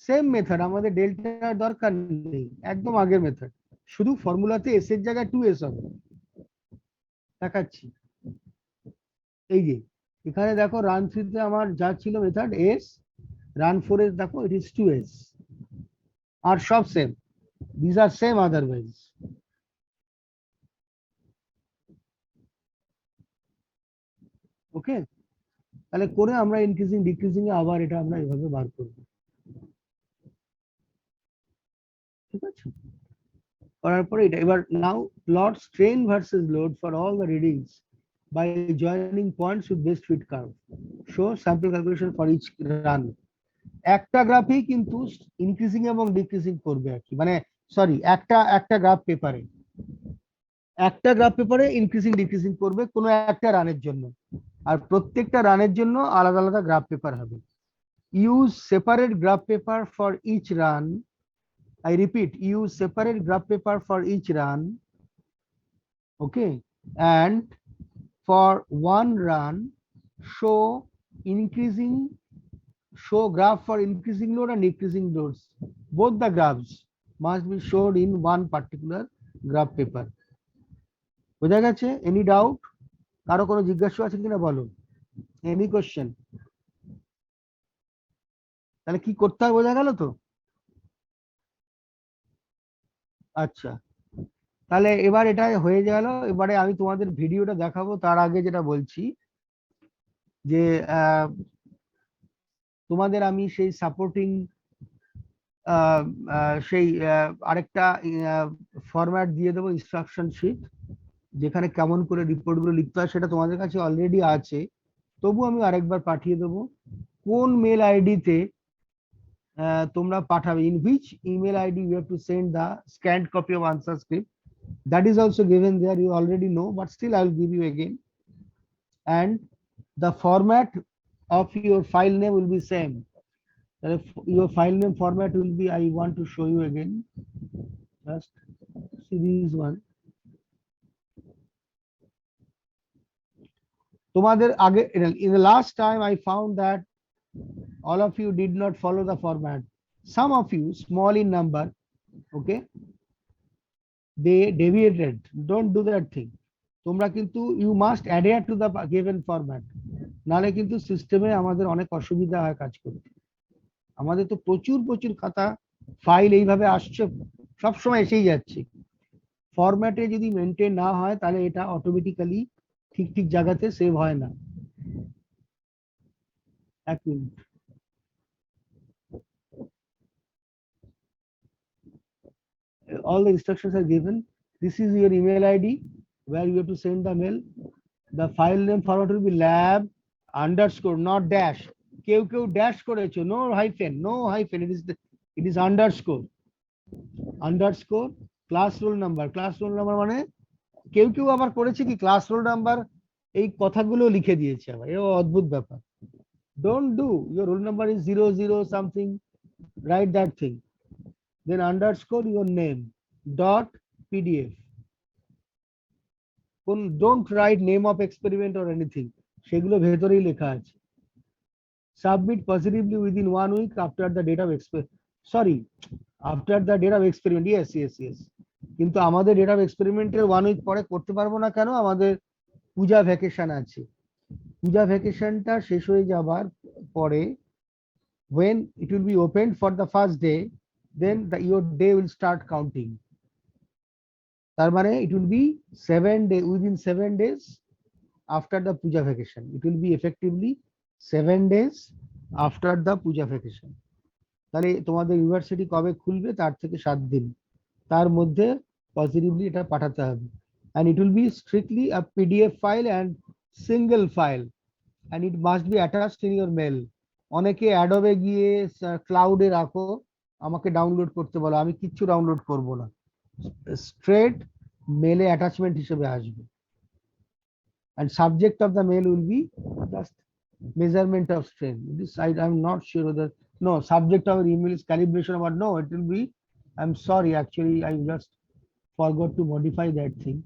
সেম মেথড, আমাদের ডেল্টার দরকার নেই, একদম আগের মেথড, শুধু ফর্মুলাতে এস এর জায়গায় 2s হবে। দেখাচ্ছি, এই যে এখানে দেখো রান 3 তে আমার যা ছিল মেথড এস, রান 4 এ দেখো ইট ইজ 2s, আর সব same, this are same otherwise. Okay, তাহলে করে আমরা ইনক্রিজিং ডিক্রিজিং এ আবার এটা আমরা এভাবে বার করব। ঠিক আছে, করার পরে এটা এবার now plot strain versus load for all the readings by joining points with best fit curve. Show sample calculation for each run. একটা গ্রাফই কিন্তু ইনক্রিজিং এবং ডিক্রিজিং করবে আর কি, মানে সরি একটা গ্রাফ পেপারে ইনক্রিজিং ডিক্রিজিং করবে কোনো একটা রানের জন্য, আর প্রত্যেকটা রানের জন্য আলাদা আলাদা গ্রাফ পেপার হবে। Use separate graph paper for each run, I repeat, use separate graph paper for each run, okay, and for one run show graph for increasing load and decreasing loads. Both the graphs must be showed in one particular graph paper. বোঝা গেছে? Any doubt? কারো কোনো জিজ্ঞাসা আছে কিনা বলো? Any question? তাহলে কি করতে হয় বোঝা গেল তো? আচ্ছা, তাহলে এবার এটা হয়ে গেল। এবারে আমি তোমাদের ভিডিওটা দেখাবো, তার আগে যেটা বলছি যে তোমাদের আমি সেই সাপোর্টিং সেই আরেকটা ফরম্যাট দিয়ে দেবো, ইনস্ট্রাকশন শিট, যেখানে কেমন করে রিপোর্টগুলো লিখতে হয় সেটা তোমাদের কাছে অলরেডি আছে, তবু আমি আরেকবার পাঠিয়ে দেবো। কোন মেল আইডিতে তোমরা পাঠাবে, in which email ID you have to send the scanned copy of answer script, that is also given there, you already know, but still I will give you again. And the format of your file name will be same. Your file name format will be, I want to show you again, just see this one. তোমাদের আগে, in the last time I found that all of you did not follow the format. Some of you, small in number, okay, they deviated. Don't do that thing. তোমরা কিন্তু you must adhere to the given format. নালে কিন্তু সিস্টেমে আমাদের অনেক অসুবিধা হয় কাজ করতে। আমাদের তো প্রচুর খাতা ফাইল এইভাবে আসছে, সব সময় এসেই যাচ্ছে। ফরম্যাটে যদি মেনটেন না হয় তাহলে এটা অটোমেটিক্যালি ঠিক জায়গাতে সেভ হয় না। এক minute, all the instructions are given. This is your email ID where you have to send the mail. The file name format will be lab underscore, not dash. কেউ dash করেছো, no hyphen, it is underscore class roll number মানে কেউ আবার করেছে কি class roll number এই কথাগুলো লিখে দিয়েছে আবার, এও অদ্ভুত ব্যাপার। Don't do, your roll number is 00 something, write that thing, then underscore your name dot pdf. Don't write name of experiment or anything, সেগুলো ভেতরেই লেখা আছে। Submit positively within 1 week after the date of after the date of experiment. Yes, কিন্তু আমাদের date of এক্সপেরিমেন্টের 1 week পরে করতে পারবো না কেন? আমাদের পূজা ভ্যাকেশন আছে। পূজা ভ্যাকেশনটা শেষ হয়ে যাবার পরে when it will be opened for the first day, then your day will start counting. তার মানে it will be 7 days, within 7 days after the puja vacation. It will be effectively 7 days after the puja vacation. তাহলে তোমাদের university কবে খুলবে তার থেকে 7 দিন, তার মধ্যে পজিটিভলি এটা পাঠাতে হবে। and it will be strictly a pdf file and single file, and it must be attached in your mail. অনেকে অ্যাডোবে গিয়ে ক্লাউডে রাখো, আমাকে ডাউনলোড করতে বলো, আমি কিচ্ছু ডাউনলোড করব না, স্ট্রেট মেলে অ্যাটাচমেন্ট হিসেবে আসবে। and subject of the mail will be just measurement of strain. This I'm not sure whether, no, subject of email is calibration about, no, it will be, I'm sorry, actually I just forgot to modify that thing.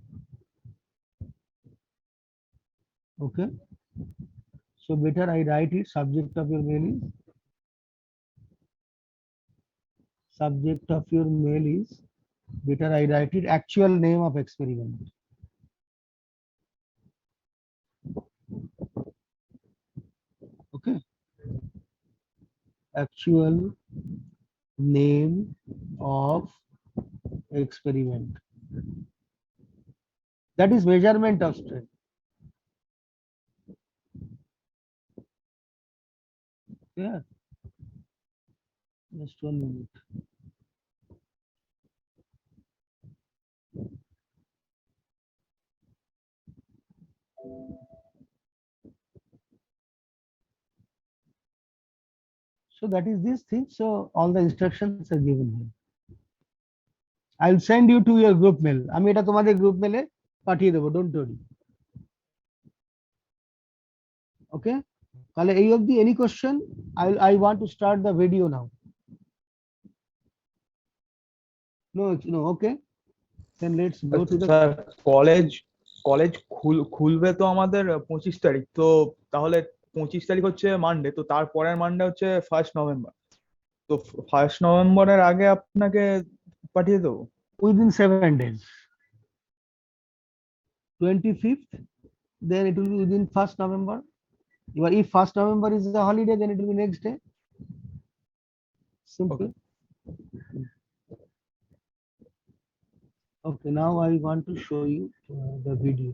Okay, so better I write it, subject of your mail is better I write it actual name of experiment. Okay, actual name of experiment, that is measurement of strain. Yeah, just 1 minute. So that is this thing. So all the instructions are given here. I will send you to your group mail. আমি এটা তোমাদের group মেলে পাঠিয়ে দেবো, don't worry. Okay, তাহলে এই অবধি any question? I want to start the video now. No, okay, then let's go to the college college খুলবে তো আমাদের 25 তারিখ, তো তাহলে 25 তারিখ হচ্ছে মানডে, তো তারপরের মানডে হচ্ছে 1 নভেম্বর। তো 1 নভেম্বরের আগে আপনাকে পাঠিয়ে দেবো। within 7 days. 25th, then it will be within 1st November. If 1st November is the holiday, then it will be next day. Simple. Okay, now I want to show you the video.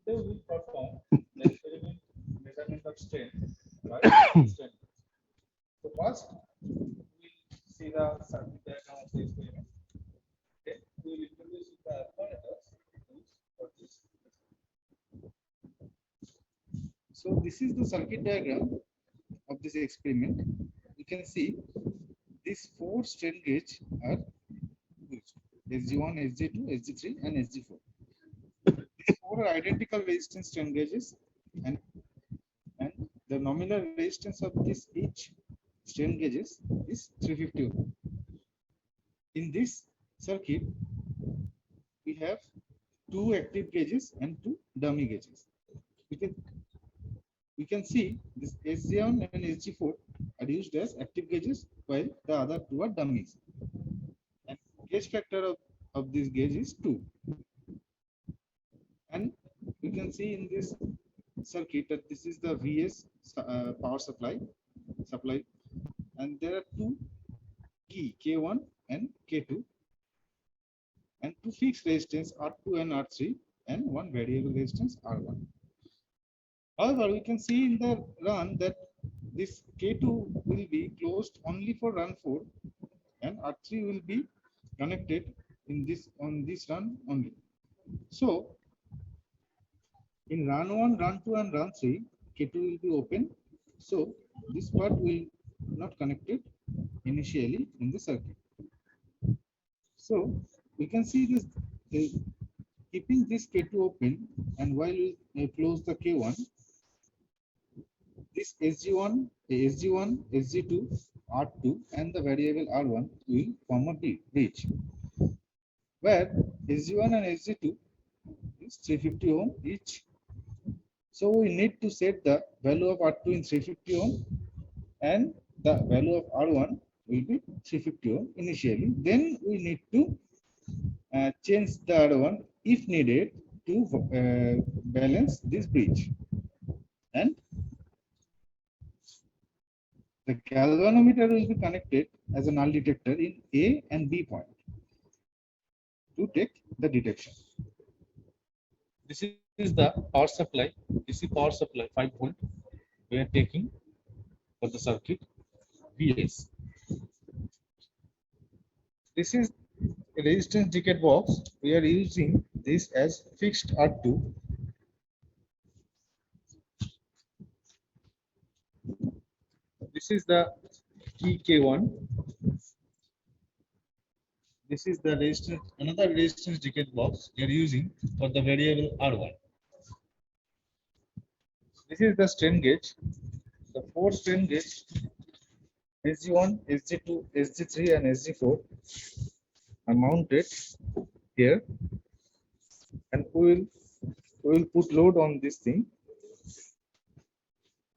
They will perform the experiment measurement of strain by strain. So first, we will see the circuit diagram of the experiment. Then we will introduce the parameters used for this. So this is the circuit diagram of this experiment. You can see these 4 strain gauge are used: SG1, SG2, SG3, and SG4. These 4 are identical resistance strain gauges, and the nominal resistance of this each strain gauges is 350 ohm. In this circuit, we have 2 active gauges and 2 dummy gauges. We can see this SG1 and SG4 are used as active gauges, while the other 2 are dummies. And gauge factor of this gauge is 2. And we can see in this circuit that this is the VS power supply, and there are 2 key K1 and K2, and 2 fixed resistance R2 and R3, and 1 variable resistance R1. However, we can see in the run that this K2 will be closed only for run 4, and R3 will be connected in this on this run only. So in run 1, run 2, and run 3, K2 will be open. So this part will not connected initially in the circuit. So we can see this keeping this K2 open, and while we close the K1, this SG1, SG2, R2, and the variable R1 will form a bridge, where SG1 and SG2 is 350 ohm each. So we need to set the value of R2 in 350 ohm, and the value of R1 will be 350 ohm initially. Then we need to change the R1 if needed to balance this bridge. And the galvanometer will be connected as a null detector in A and B point to take the detection. This is the power supply, DC power supply 5 volt we are taking for the circuit VS. This is a resistance decade box. We are using this as fixed R2. This is the key K1. This is the resistance, another resistance decade box we are using for the variable R1. This is the strain gauge. The 4 strain gauge SG1, SG2, SG3, and SG4 are mounted here, and we will put load on this thing.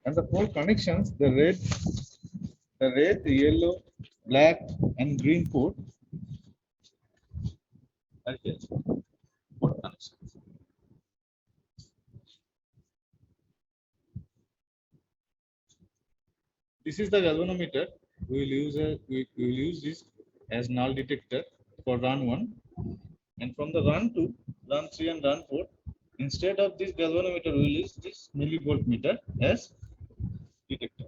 And the 4 connections, the red, yellow, black, and green port are here. 4 connections. This is the galvanometer. We will use this as null detector for run 1, and from the run 2, run 3, and run 4, instead of this galvanometer, we will use this millivolt meter as detector.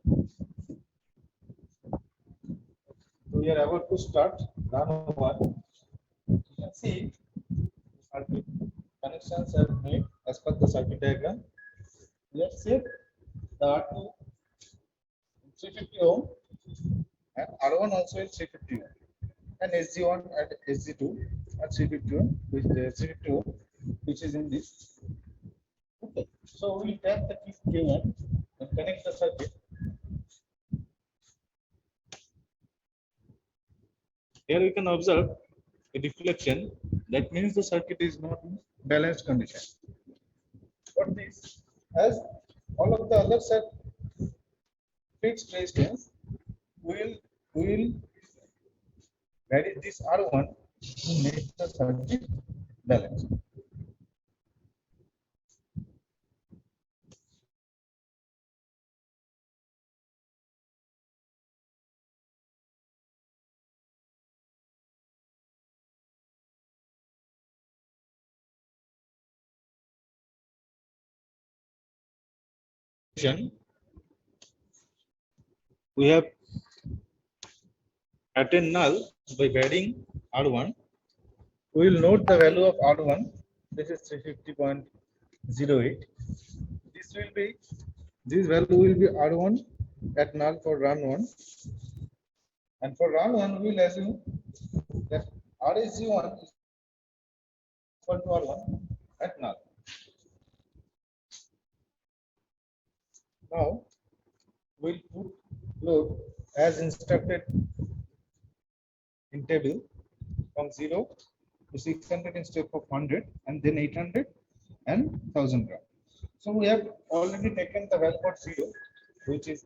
So we are about to start run one. You can see circuit connections are made as per the circuit diagram. Let's set the R2 350 ohm and R1 also is 350 ohm, and SG1 and SG2 are 350 ohm, which 350 ohm, which is in this. Okay. So we tap the key K1 and connect the circuit. Here we can observe a deflection. That means the circuit is not in balanced condition. But this, as all of the others are fixed resistance, we will vary this R1 to make the circuit balanced. We have attained null by varying R1. We will note the value of R1. This is 350.08. This value will be R1 at null for run 1. And for run 1, we will assume that RSG1 is equal to R1 at null. Now, we'll put load as instructed in table from 0 to 600 in step of 100, and then 800 and 1000 gram. So we have already taken the value of 0, which is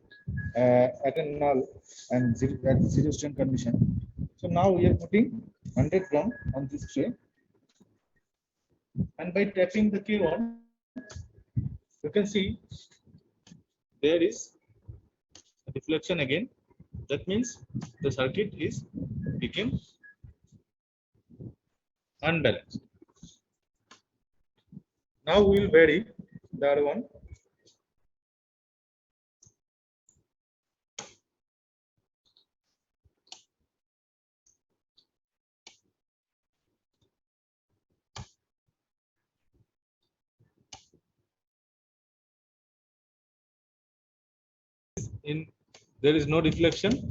at a null and at 0 strain condition. So now we are putting 100 gram on this tray, and by tapping the K1, you can see there is a deflection again. That means the circuit is became unbalanced. Now we will vary the R1. There is no deflection,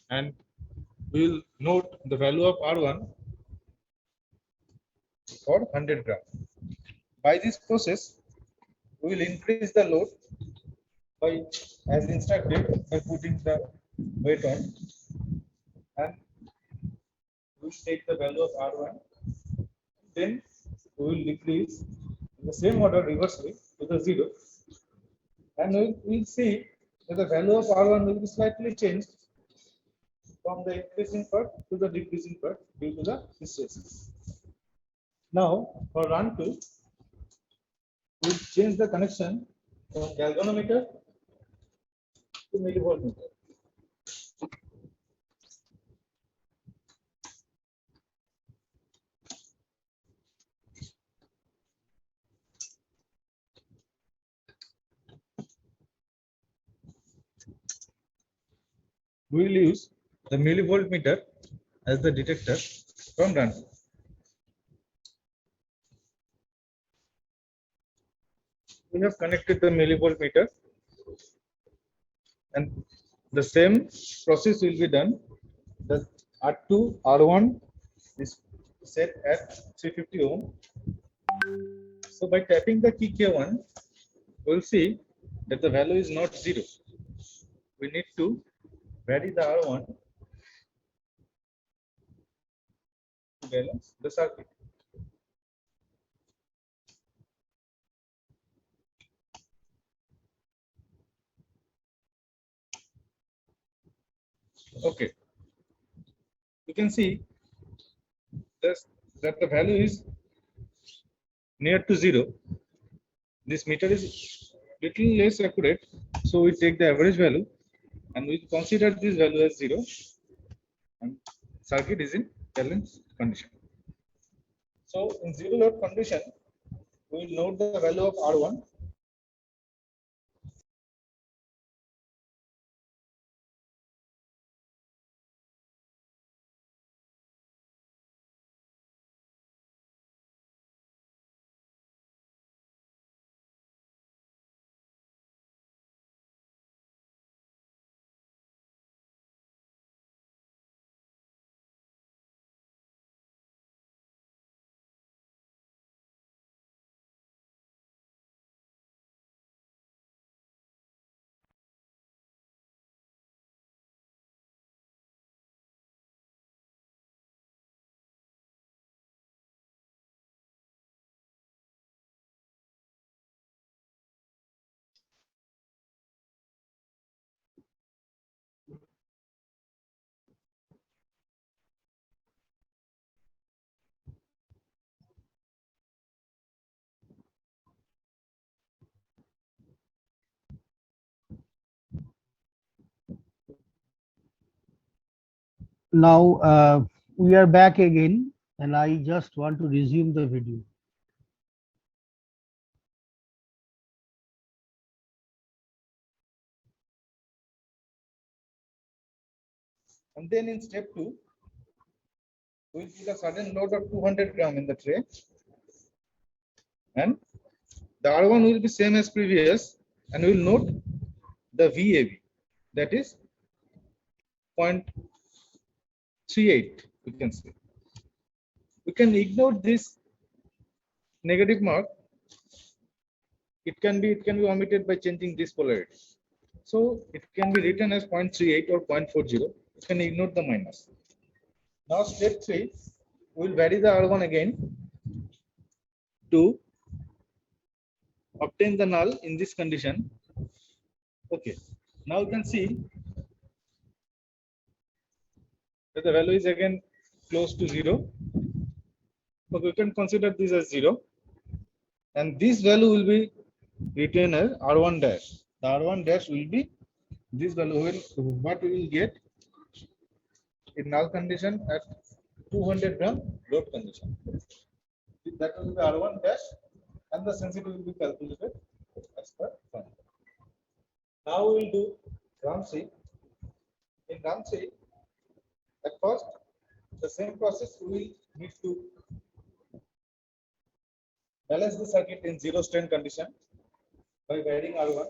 and we will note the value of R1 for 100 gram. By this process, we will increase the load by, as instructed, by putting the weight on, and we will take the value of R1. Then we will decrease in the same order reversely to the 0, and we will see that the value of R1 will be slightly changed from the increasing part to the decreasing part due to the hysteresis. Now for run 2, we will change the connection from galvanometer to millivoltmeter. We will use the millivoltmeter as the detector from run 2. We have connected the millivoltmeter, and the same process will be done. The R2, R1 is set at 350 ohm. So by tapping the key K1, we will see that the value is not 0. We need to vary the R1 to balance the circuit. Okay, you can see that the value is near to 0. This meter is little less accurate, so we take the average value and we consider this value as 0, and circuit is in balanced condition. So in zero load condition, we will note the value of R1. Now we are back again, and I just want to resume the video. And then in step 2, we will put a sudden load of 200 gram in the tray. And the R1 will be same as previous, and we will note the VAB, that is 0.38, we can say. We can ignore this negative mark. It can be omitted by changing this polarity. So it can be written as 0.38 or 0.40. You can ignore the minus. Now step 3, we will vary the R1 again to obtain the null in this condition. Okay. Now you can see that the value is again close to 0. But we can consider this as 0. And this value will be written as R1 dash. The R1 dash will be this value. What we will get in null condition at 200 gram load condition. That will be R1 dash, and the sensitivity will be calculated as per formula. Now we will do run C. In run C, at first, the same process we will need to balance the circuit in zero strain condition by varying R1.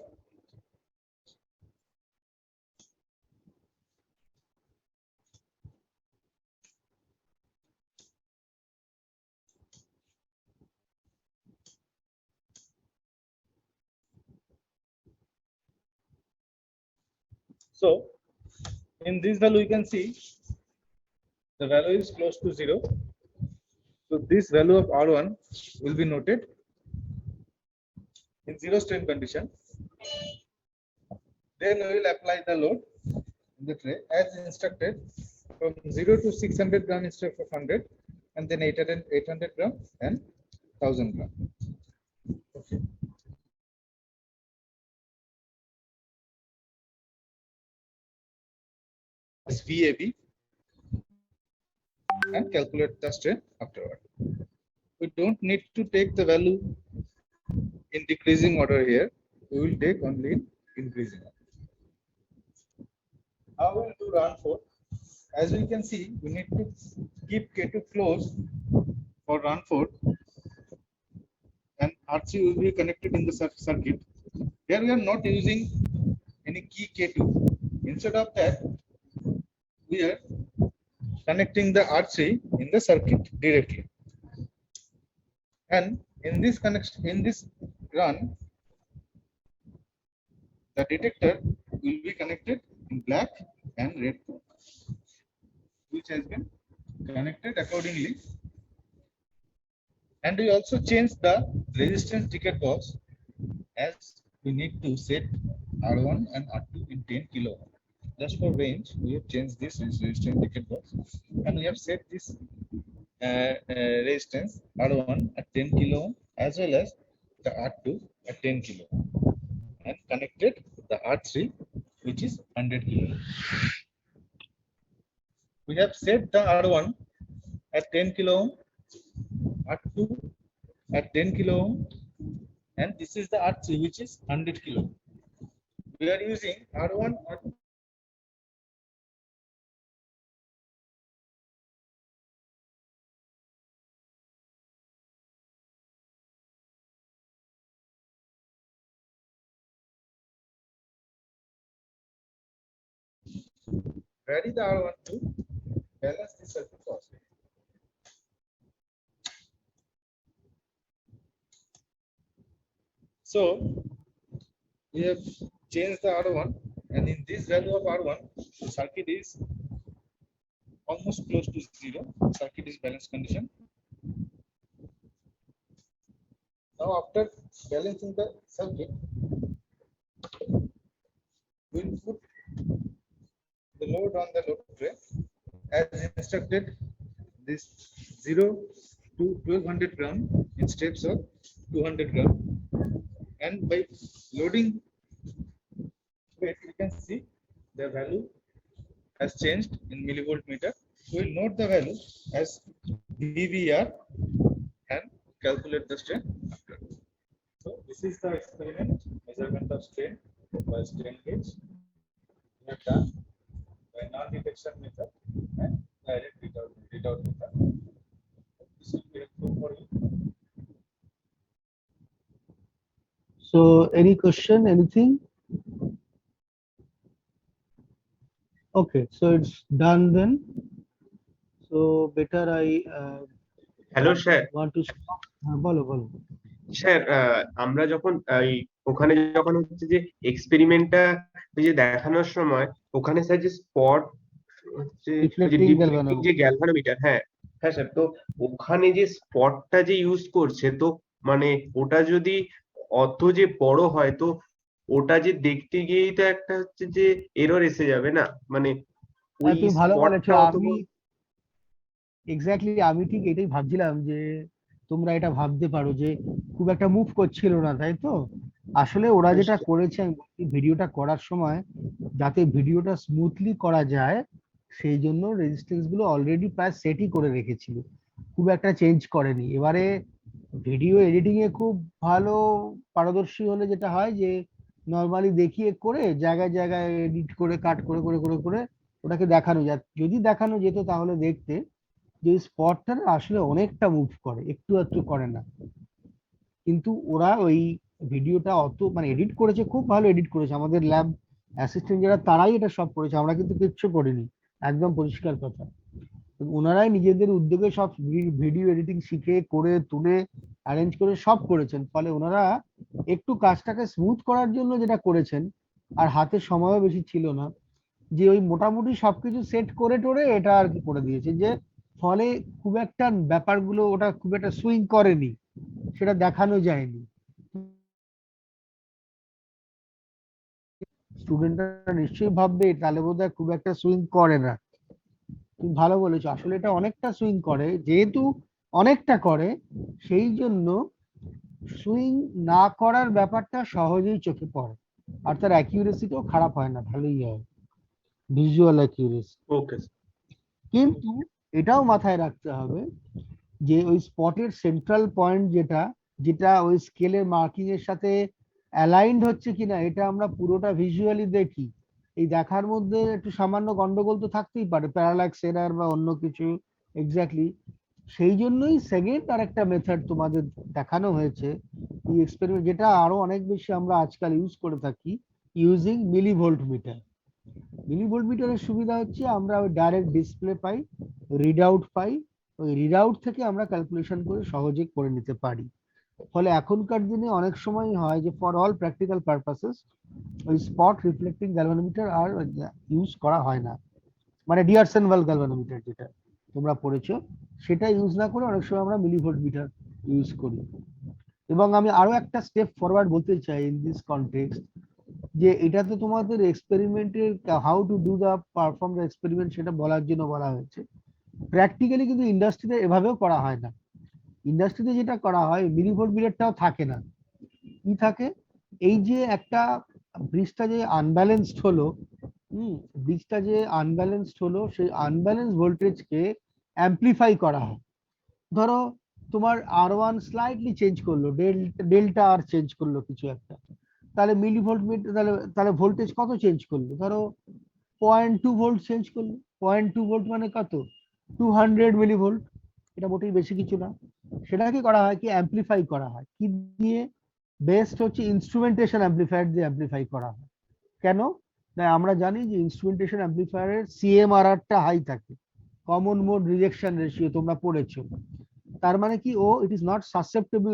So in this value, you can see the value is close to 0. So this value of R1 will be noted in zero strain condition. Then we will apply the load in the tray as instructed from 0 to 600 gram instead of 100, and then 800 gram and 1000 gram. Okay. This VAB and calculate the strain afterward. We don't need to take the value in decreasing order here. We will take only in increasing order. How will do run 4? As we can see, we need to keep K2 closed for run 4, and R3 will be connected in the circuit. Here we are not using any key K2. Instead of that, we are connecting the R3 in the circuit directly. And in this connection, in this run, the detector will be connected in black and red port, which has been connected accordingly. And we also change the resistance ticket box, as we need to set R1 and R2 in 10 kilo ohm. Just for range, we have changed this resistance ticket box, and we have set this resistance R1 at 10 kilo ohm as well as the R2 at 10 kilo ohm, and connected the R3, which is 100 kilo ohm. We have set the R1 at 10 kilo ohm R2 at 10 kilo ohm, and this is the R3 which is 100 kilo. We are using R1 at vary the R1 to balance the circuit cost. So we have changed the R1, and in this value of R1, the circuit is almost close to zero. Circuit is balanced condition. Now after balancing the circuit, we will put the load on the load tray as instructed. This 0 to 1200 gram in steps of 200 gram, and by loading weight we can see the value has changed in millivolt meter. We will note the value as VVR and calculate the strain after. So this is the experiment, measurement of strain by strain gauge. We have done by non-detection method and direct readout method. This will be helpful for you. So any question, anything? Okay, so it's done then. So better I hello sir, want to stop. বলো বলো। Sir আমরা যখন ওখানে যখন হচ্ছে যে এক্সপেরিমেন্টটা যে দেখানোর সময় ওখানে স্যার যে স্পট হচ্ছে Reflecting ডিফ্লেক্টিং যে গ্যালভানোমিটার, হ্যাঁ হ্যাঁ স্যার, তো ওখানে যে স্পটটা যে ইউজ করছে, তো মানে ওটা যদি অত যে বড় হয় তো ওটা যে দেখতে গিয়েই তো একটা হচ্ছে যে এরর এসে যাবে না, মানে ওই তুমি ভালো বলেছো। স্পটটা অত আমি এক্স্যাক্টলি আমি ঠিক এটাই ভাবছিলাম যে তোমরা এটা ভাবতে পারো যে খুব একটা মুভ করছিল না, তাই তো? আসলে ওরা যেটা করেছে, আমি বলছি, ভিডিওটা করার সময় যাতে ভিডিওটা স্মুথলি করা যায় সেই জন্য রেজিস্ট্যান্স গুলো অলরেডি প্রায় সেটই করে রেখেছিল, খুব একটা চেঞ্জ করেনি। এবারে ভিডিও এডিটিং এ খুব ভালো পারদর্শী হলে যেটা হয় যে নর্মালি দেখিয়ে করে জায়গায় জায়গায় এডিট করে কাট করে করে করে করে ওটাকে দেখানো যায়। যদি দেখানো যেত তাহলে দেখতে যে স্পটটা আসলে অনেকটা মুভ করে, একটু একটু করে না। কিন্তু ওরা ওই ভিডিওটা অত মানে এডিট করেছে, খুব ভালো এডিট করেছে। আমাদের ল্যাব অ্যাসিস্ট্যান্ট যারা তারাই এটা সব করেছে, আমরা কিন্তু কিচ্ছু করিনি, একদম পরিষ্কার কথা। ওনারাই নিজেদের উদ্যোগে সব ভিডিও এডিটিং শিখে করে তুলে অ্যারেঞ্জ করে সব করেছেন। ফলে ওনারা একটু কাজটাকে স্মুথ করার জন্য যেটা করেছেন, আর হাতে সময়ও বেশি ছিল না, যে ওই মোটামুটি সবকিছু সেট করে টোরে এটা আর কি করে দিয়েছে, যে ফলে খুব একটা ব্যাপারগুলো ওটা খুব একটা সুইং করেনি, সেটা দেখানো যায়নি। স্টুডেন্টরা নিশ্চয়ই ভাববে তাহলে বোধহয় খুব একটা সুইং করে না। তুমি ভালো বলেছো, আসলে এটা অনেকটা সুইং করে, যেহেতু অনেকটা করে সেই জন্য সুইং না করার ব্যাপারটা সহজেই চোখে পড়ে, আর তার অ্যাকিউরেসিটাও খারাপ হয় না, ভালোই হয় ভিজুয়াল অ্যাকিউরেসি। ওকে। কিন্তু এটাও মাথায় রাখতে হবে যে ওই স্পটের সেন্ট্রাল পয়েন্ট যেটা যেটা ওই স্কেলের মার্কিং এর সাথে অ্যালাইন্ড হচ্ছে কিনা এটা আমরা পুরোটা ভিজুয়ালি দেখি। এই দেখার মধ্যে একটু সামান্য গন্ডগোল তো থাকতেই পারে, প্যারালাক্স এরার বা অন্য কিছু। এক্স্যাক্টলি সেই জন্যই সেকেন্ড আর একটা মেথড তোমাদের দেখানো হয়েছে, এই এক্সপেরিমেন্ট, যেটা আরো অনেক বেশি আমরা আজকাল ইউজ করে থাকি, ইউজিং মিলিভোল্ট মিটার। মিলিভোল্ট মিটারের সুবিধা হচ্ছে আমরা ওই ডাইরেক্ট ডিসপ্লে পাই, রিড আউট পাই, ওই রিড আউট থেকে আমরা ক্যালকুলেশন করে সহজে করে নিতে পারি। ফলে এখনকার দিনে অনেক সময় হয় যে ফর অল প্র্যাকটিক্যাল পারপাসেস ওই স্পট রিফ্লেক্টিং গ্যালভানোমিটার আর ইউজ করা হয় না, মানে ডিয়ারসনভাল গ্যালভানোমিটার যেটা তোমরা পড়েছো সেটা ইউজ না করে অনেক সময় আমরা মিলিভোল্ট মিটার ইউজ করি। এবং আমি আরো একটা স্টেপ ফরওয়ার্ড বলতে চাই ইন দিস কনটেক্সট, যে এটা তো তোমাদের এক্সপেরিমেন্টের how to do the perform the experiment সেটা বলার জন্য বলা হয়েছে। প্র্যাকটিক্যালি কিন্তু ইন্ডাস্ট্রিতে এভাবেও করা হয় না। ইন্ডাস্ট্রিতে যেটা করা হয় মিলিভোল্ট মিটারটাও থাকে না, কি থাকে, এই যে একটা ব্রিজটা যে আনব্যালেন্সড হলো, ব্রিজটা যে আনব্যালেন্সড হলো সেই আনব্যালেন্স ভোল্টেজকে অ্যাম্পলিফাই করা হয়। ধরো তোমার R1 স্লাইটলি চেঞ্জ করলো, ডেল্টা আর চেঞ্জ করলো কিছু একটা, তাহলে মিলিভোল্ট তাহলে তাহলে ভোল্টেজ কত চেঞ্জ করলো? ধরো 0.2 ভোল্ট চেঞ্জ করলো। 0.2 ভোল্ট মানে কত? 200 মিলিভোল্ট। এটা মোটেই বেশি কিছু না। সেটা কি করা হয়, কি অ্যাম্পলিফাই করা হয় কি দিয়ে? বেস্ট হচ্ছে ইনস্ট্রুমেন্টেশন অ্যাম্পলিফায়ার দিয়ে অ্যাম্পলিফাই করা হয়। কেন না, আমরা জানি যে ইনস্ট্রুমেন্টেশন অ্যাম্পলিফায়ারের সিএমআরআরটা হাই থাকে, কমন মোড রিজেকশন রেশিও তোমরা পড়েছো। তার মানে কি, ও it is not susceptible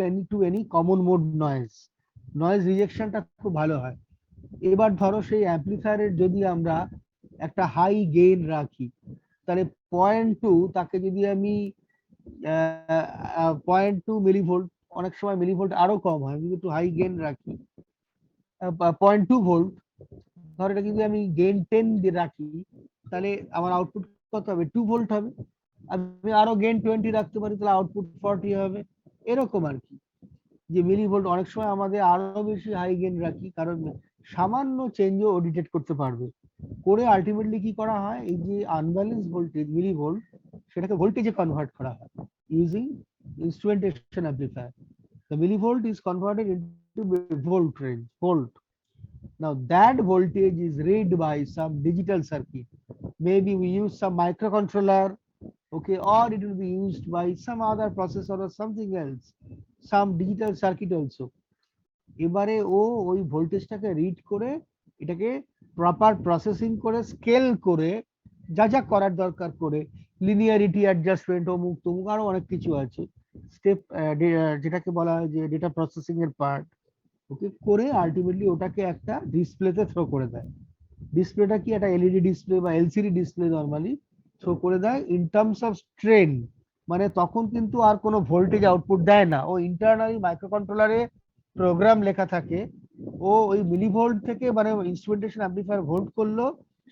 any common mode noise, noise রিজেকশনটা খুব ভালো হয়। এবার ধরো সেই অ্যাম্পলিফায়ারের যদি আমরা একটা হাই গেইন রাখি, তাহলে 0.2 তাকে যদি আমি 0.2 মিলিভোল্ট, অনেক সময় মিলিভোল্ট আরো কম হয়, আমি একটু হাই গেইন রাখি 0.2 ভোল্ট, ধর এটা যদি আমি গেইন 10 দিয়ে রাখি, তাহলে আমার আউটপুট কত হবে? 2 ভোল্ট হবে। আমি আরো গেইন 20 রাখতে পারি, তাহলে আউটপুট 40 হবে। এরকম আর কি, যে মিলিভোল্ট অনেক সময় আমাদের আরো বেশি হাই গেইন রাখি, কারণ সামান্য চেঞ্জও ডিটেক্ট করতে পারবে। করে আলটিমেটলি কি করা হয়, এই যে আনব্যালেন্স ভোল্টেজ মিলিভোল্ট, সেটাকে ভোল্টেজে কনভার্ট করা হয় using instrumentation amplifier. The millivolt is converted into volt range, volt. Now that voltage is read by some digital circuit. Maybe we use some microcontroller, okay, or it will be used by some other processor or something else, some digital circuit also. এবারে ও ওই ভোল্টেজটাকে read করে, এটাকে proper processing করে, scale করে, যা যা করার দরকার করে, লিনিয়ারিটি অ্যাডজাস্টমেন্ট, অমুক তমুক আরো অনেক কিছু আছে স্টেপ, যেটাকে বলা হয় যে ডেটা প্রসেসিং এর পার্ট, ওকে করে আলটিমেটলি ওটাকে একটা ডিসপ্লেতে থ্রো করে দেয়। ডিসপ্লেটা কি, একটা এলইডি ডিসপ্লে বা এলসিডি ডিসপ্লে নরমালি থ্রো করে দেয় ইন টার্মস অফ স্ট্রেন। মানে তখন কিন্তু আর কোনো ভোল্টেজ আউটপুট দেয় না, ও ইন্টারনালি মাইক্রোকন্ট্রোলারে প্রোগ্রাম লেখা থাকে, ও ওই মিলিভোল্ট থেকে মানে ইনস্ট্রুমেন্টেশন অ্যাম্পলিফায়ার ভোল্ট করলো,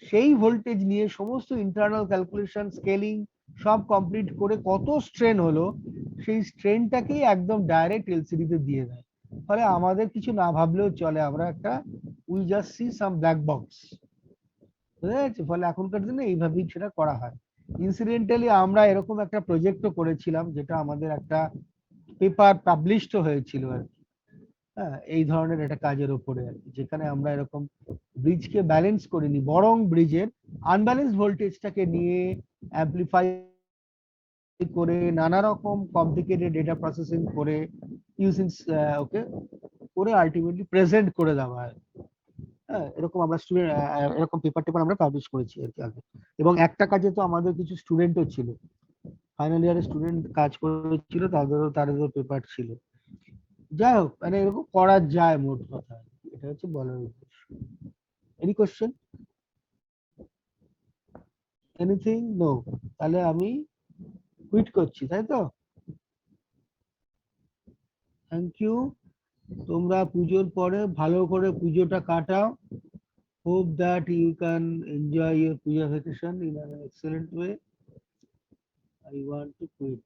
সেই ভোল্টেজ নিয়ে সমস্ত ইন্টারনাল ক্যালকুলেশন, স্কেলিং সব কমপ্লিট করে কত স্ট্রেন হলো, সেই স্ট্রেনটাকেই একদম ডাইরেক্ট এলসিডি তে দিয়ে দেয়। ফলে আমাদের কিছু না ভাবলেও চলে, আমরা একটা we just see some black box, বুঝা যাচ্ছে? ফলে এখনকার দিনে এইভাবেই সেটা করা হয়। ইনসিডেন্টালি আমরা এরকম একটা প্রজেক্টও করেছিলাম, যেটা আমাদের একটা পেপার পাবলিশড হয়েছিল আর কি। হ্যাঁ, এই ধরনের একটা কাজের উপরে আর কি, যেখানে আমরা এরকম ব্রিজকে ব্যালেন্স করিনি, বরং ব্রিজের আনব্যালেন্স ভোল্টেজটাকে নিয়ে অ্যাম্পলিফাই করে নানা রকম কমপ্লিকেটেড ডেটা প্রসেসিং করে ইউজিং ওকে করে আলটিমেটলি প্রেজেন্ট করে দেওয়া হয়। হ্যাঁ, এরকম আমরা স্টুডেন্ট, এরকম পেপার টেপার আমরা পাবলিশ করেছি আর কি আগে। এবং একটা কাজে তো আমাদের কিছু স্টুডেন্টও ছিল, ফাইনাল ইয়ারের স্টুডেন্ট কাজ করেছিল, তাদেরও পেপার ছিল। যাই হোক, মানে এরকম করা যায় মোট কথা, এটা হচ্ছে বলার উদ্দেশ্য। Any question, anything? নো? তাহলে আমি কুইট করছি, তাই তো? Thank you. তোমরা পুজোর পরে ভালো করে পুজোটা কাটাও। Hope that you can enjoy your puja vacation in an excellent way. I want to quit.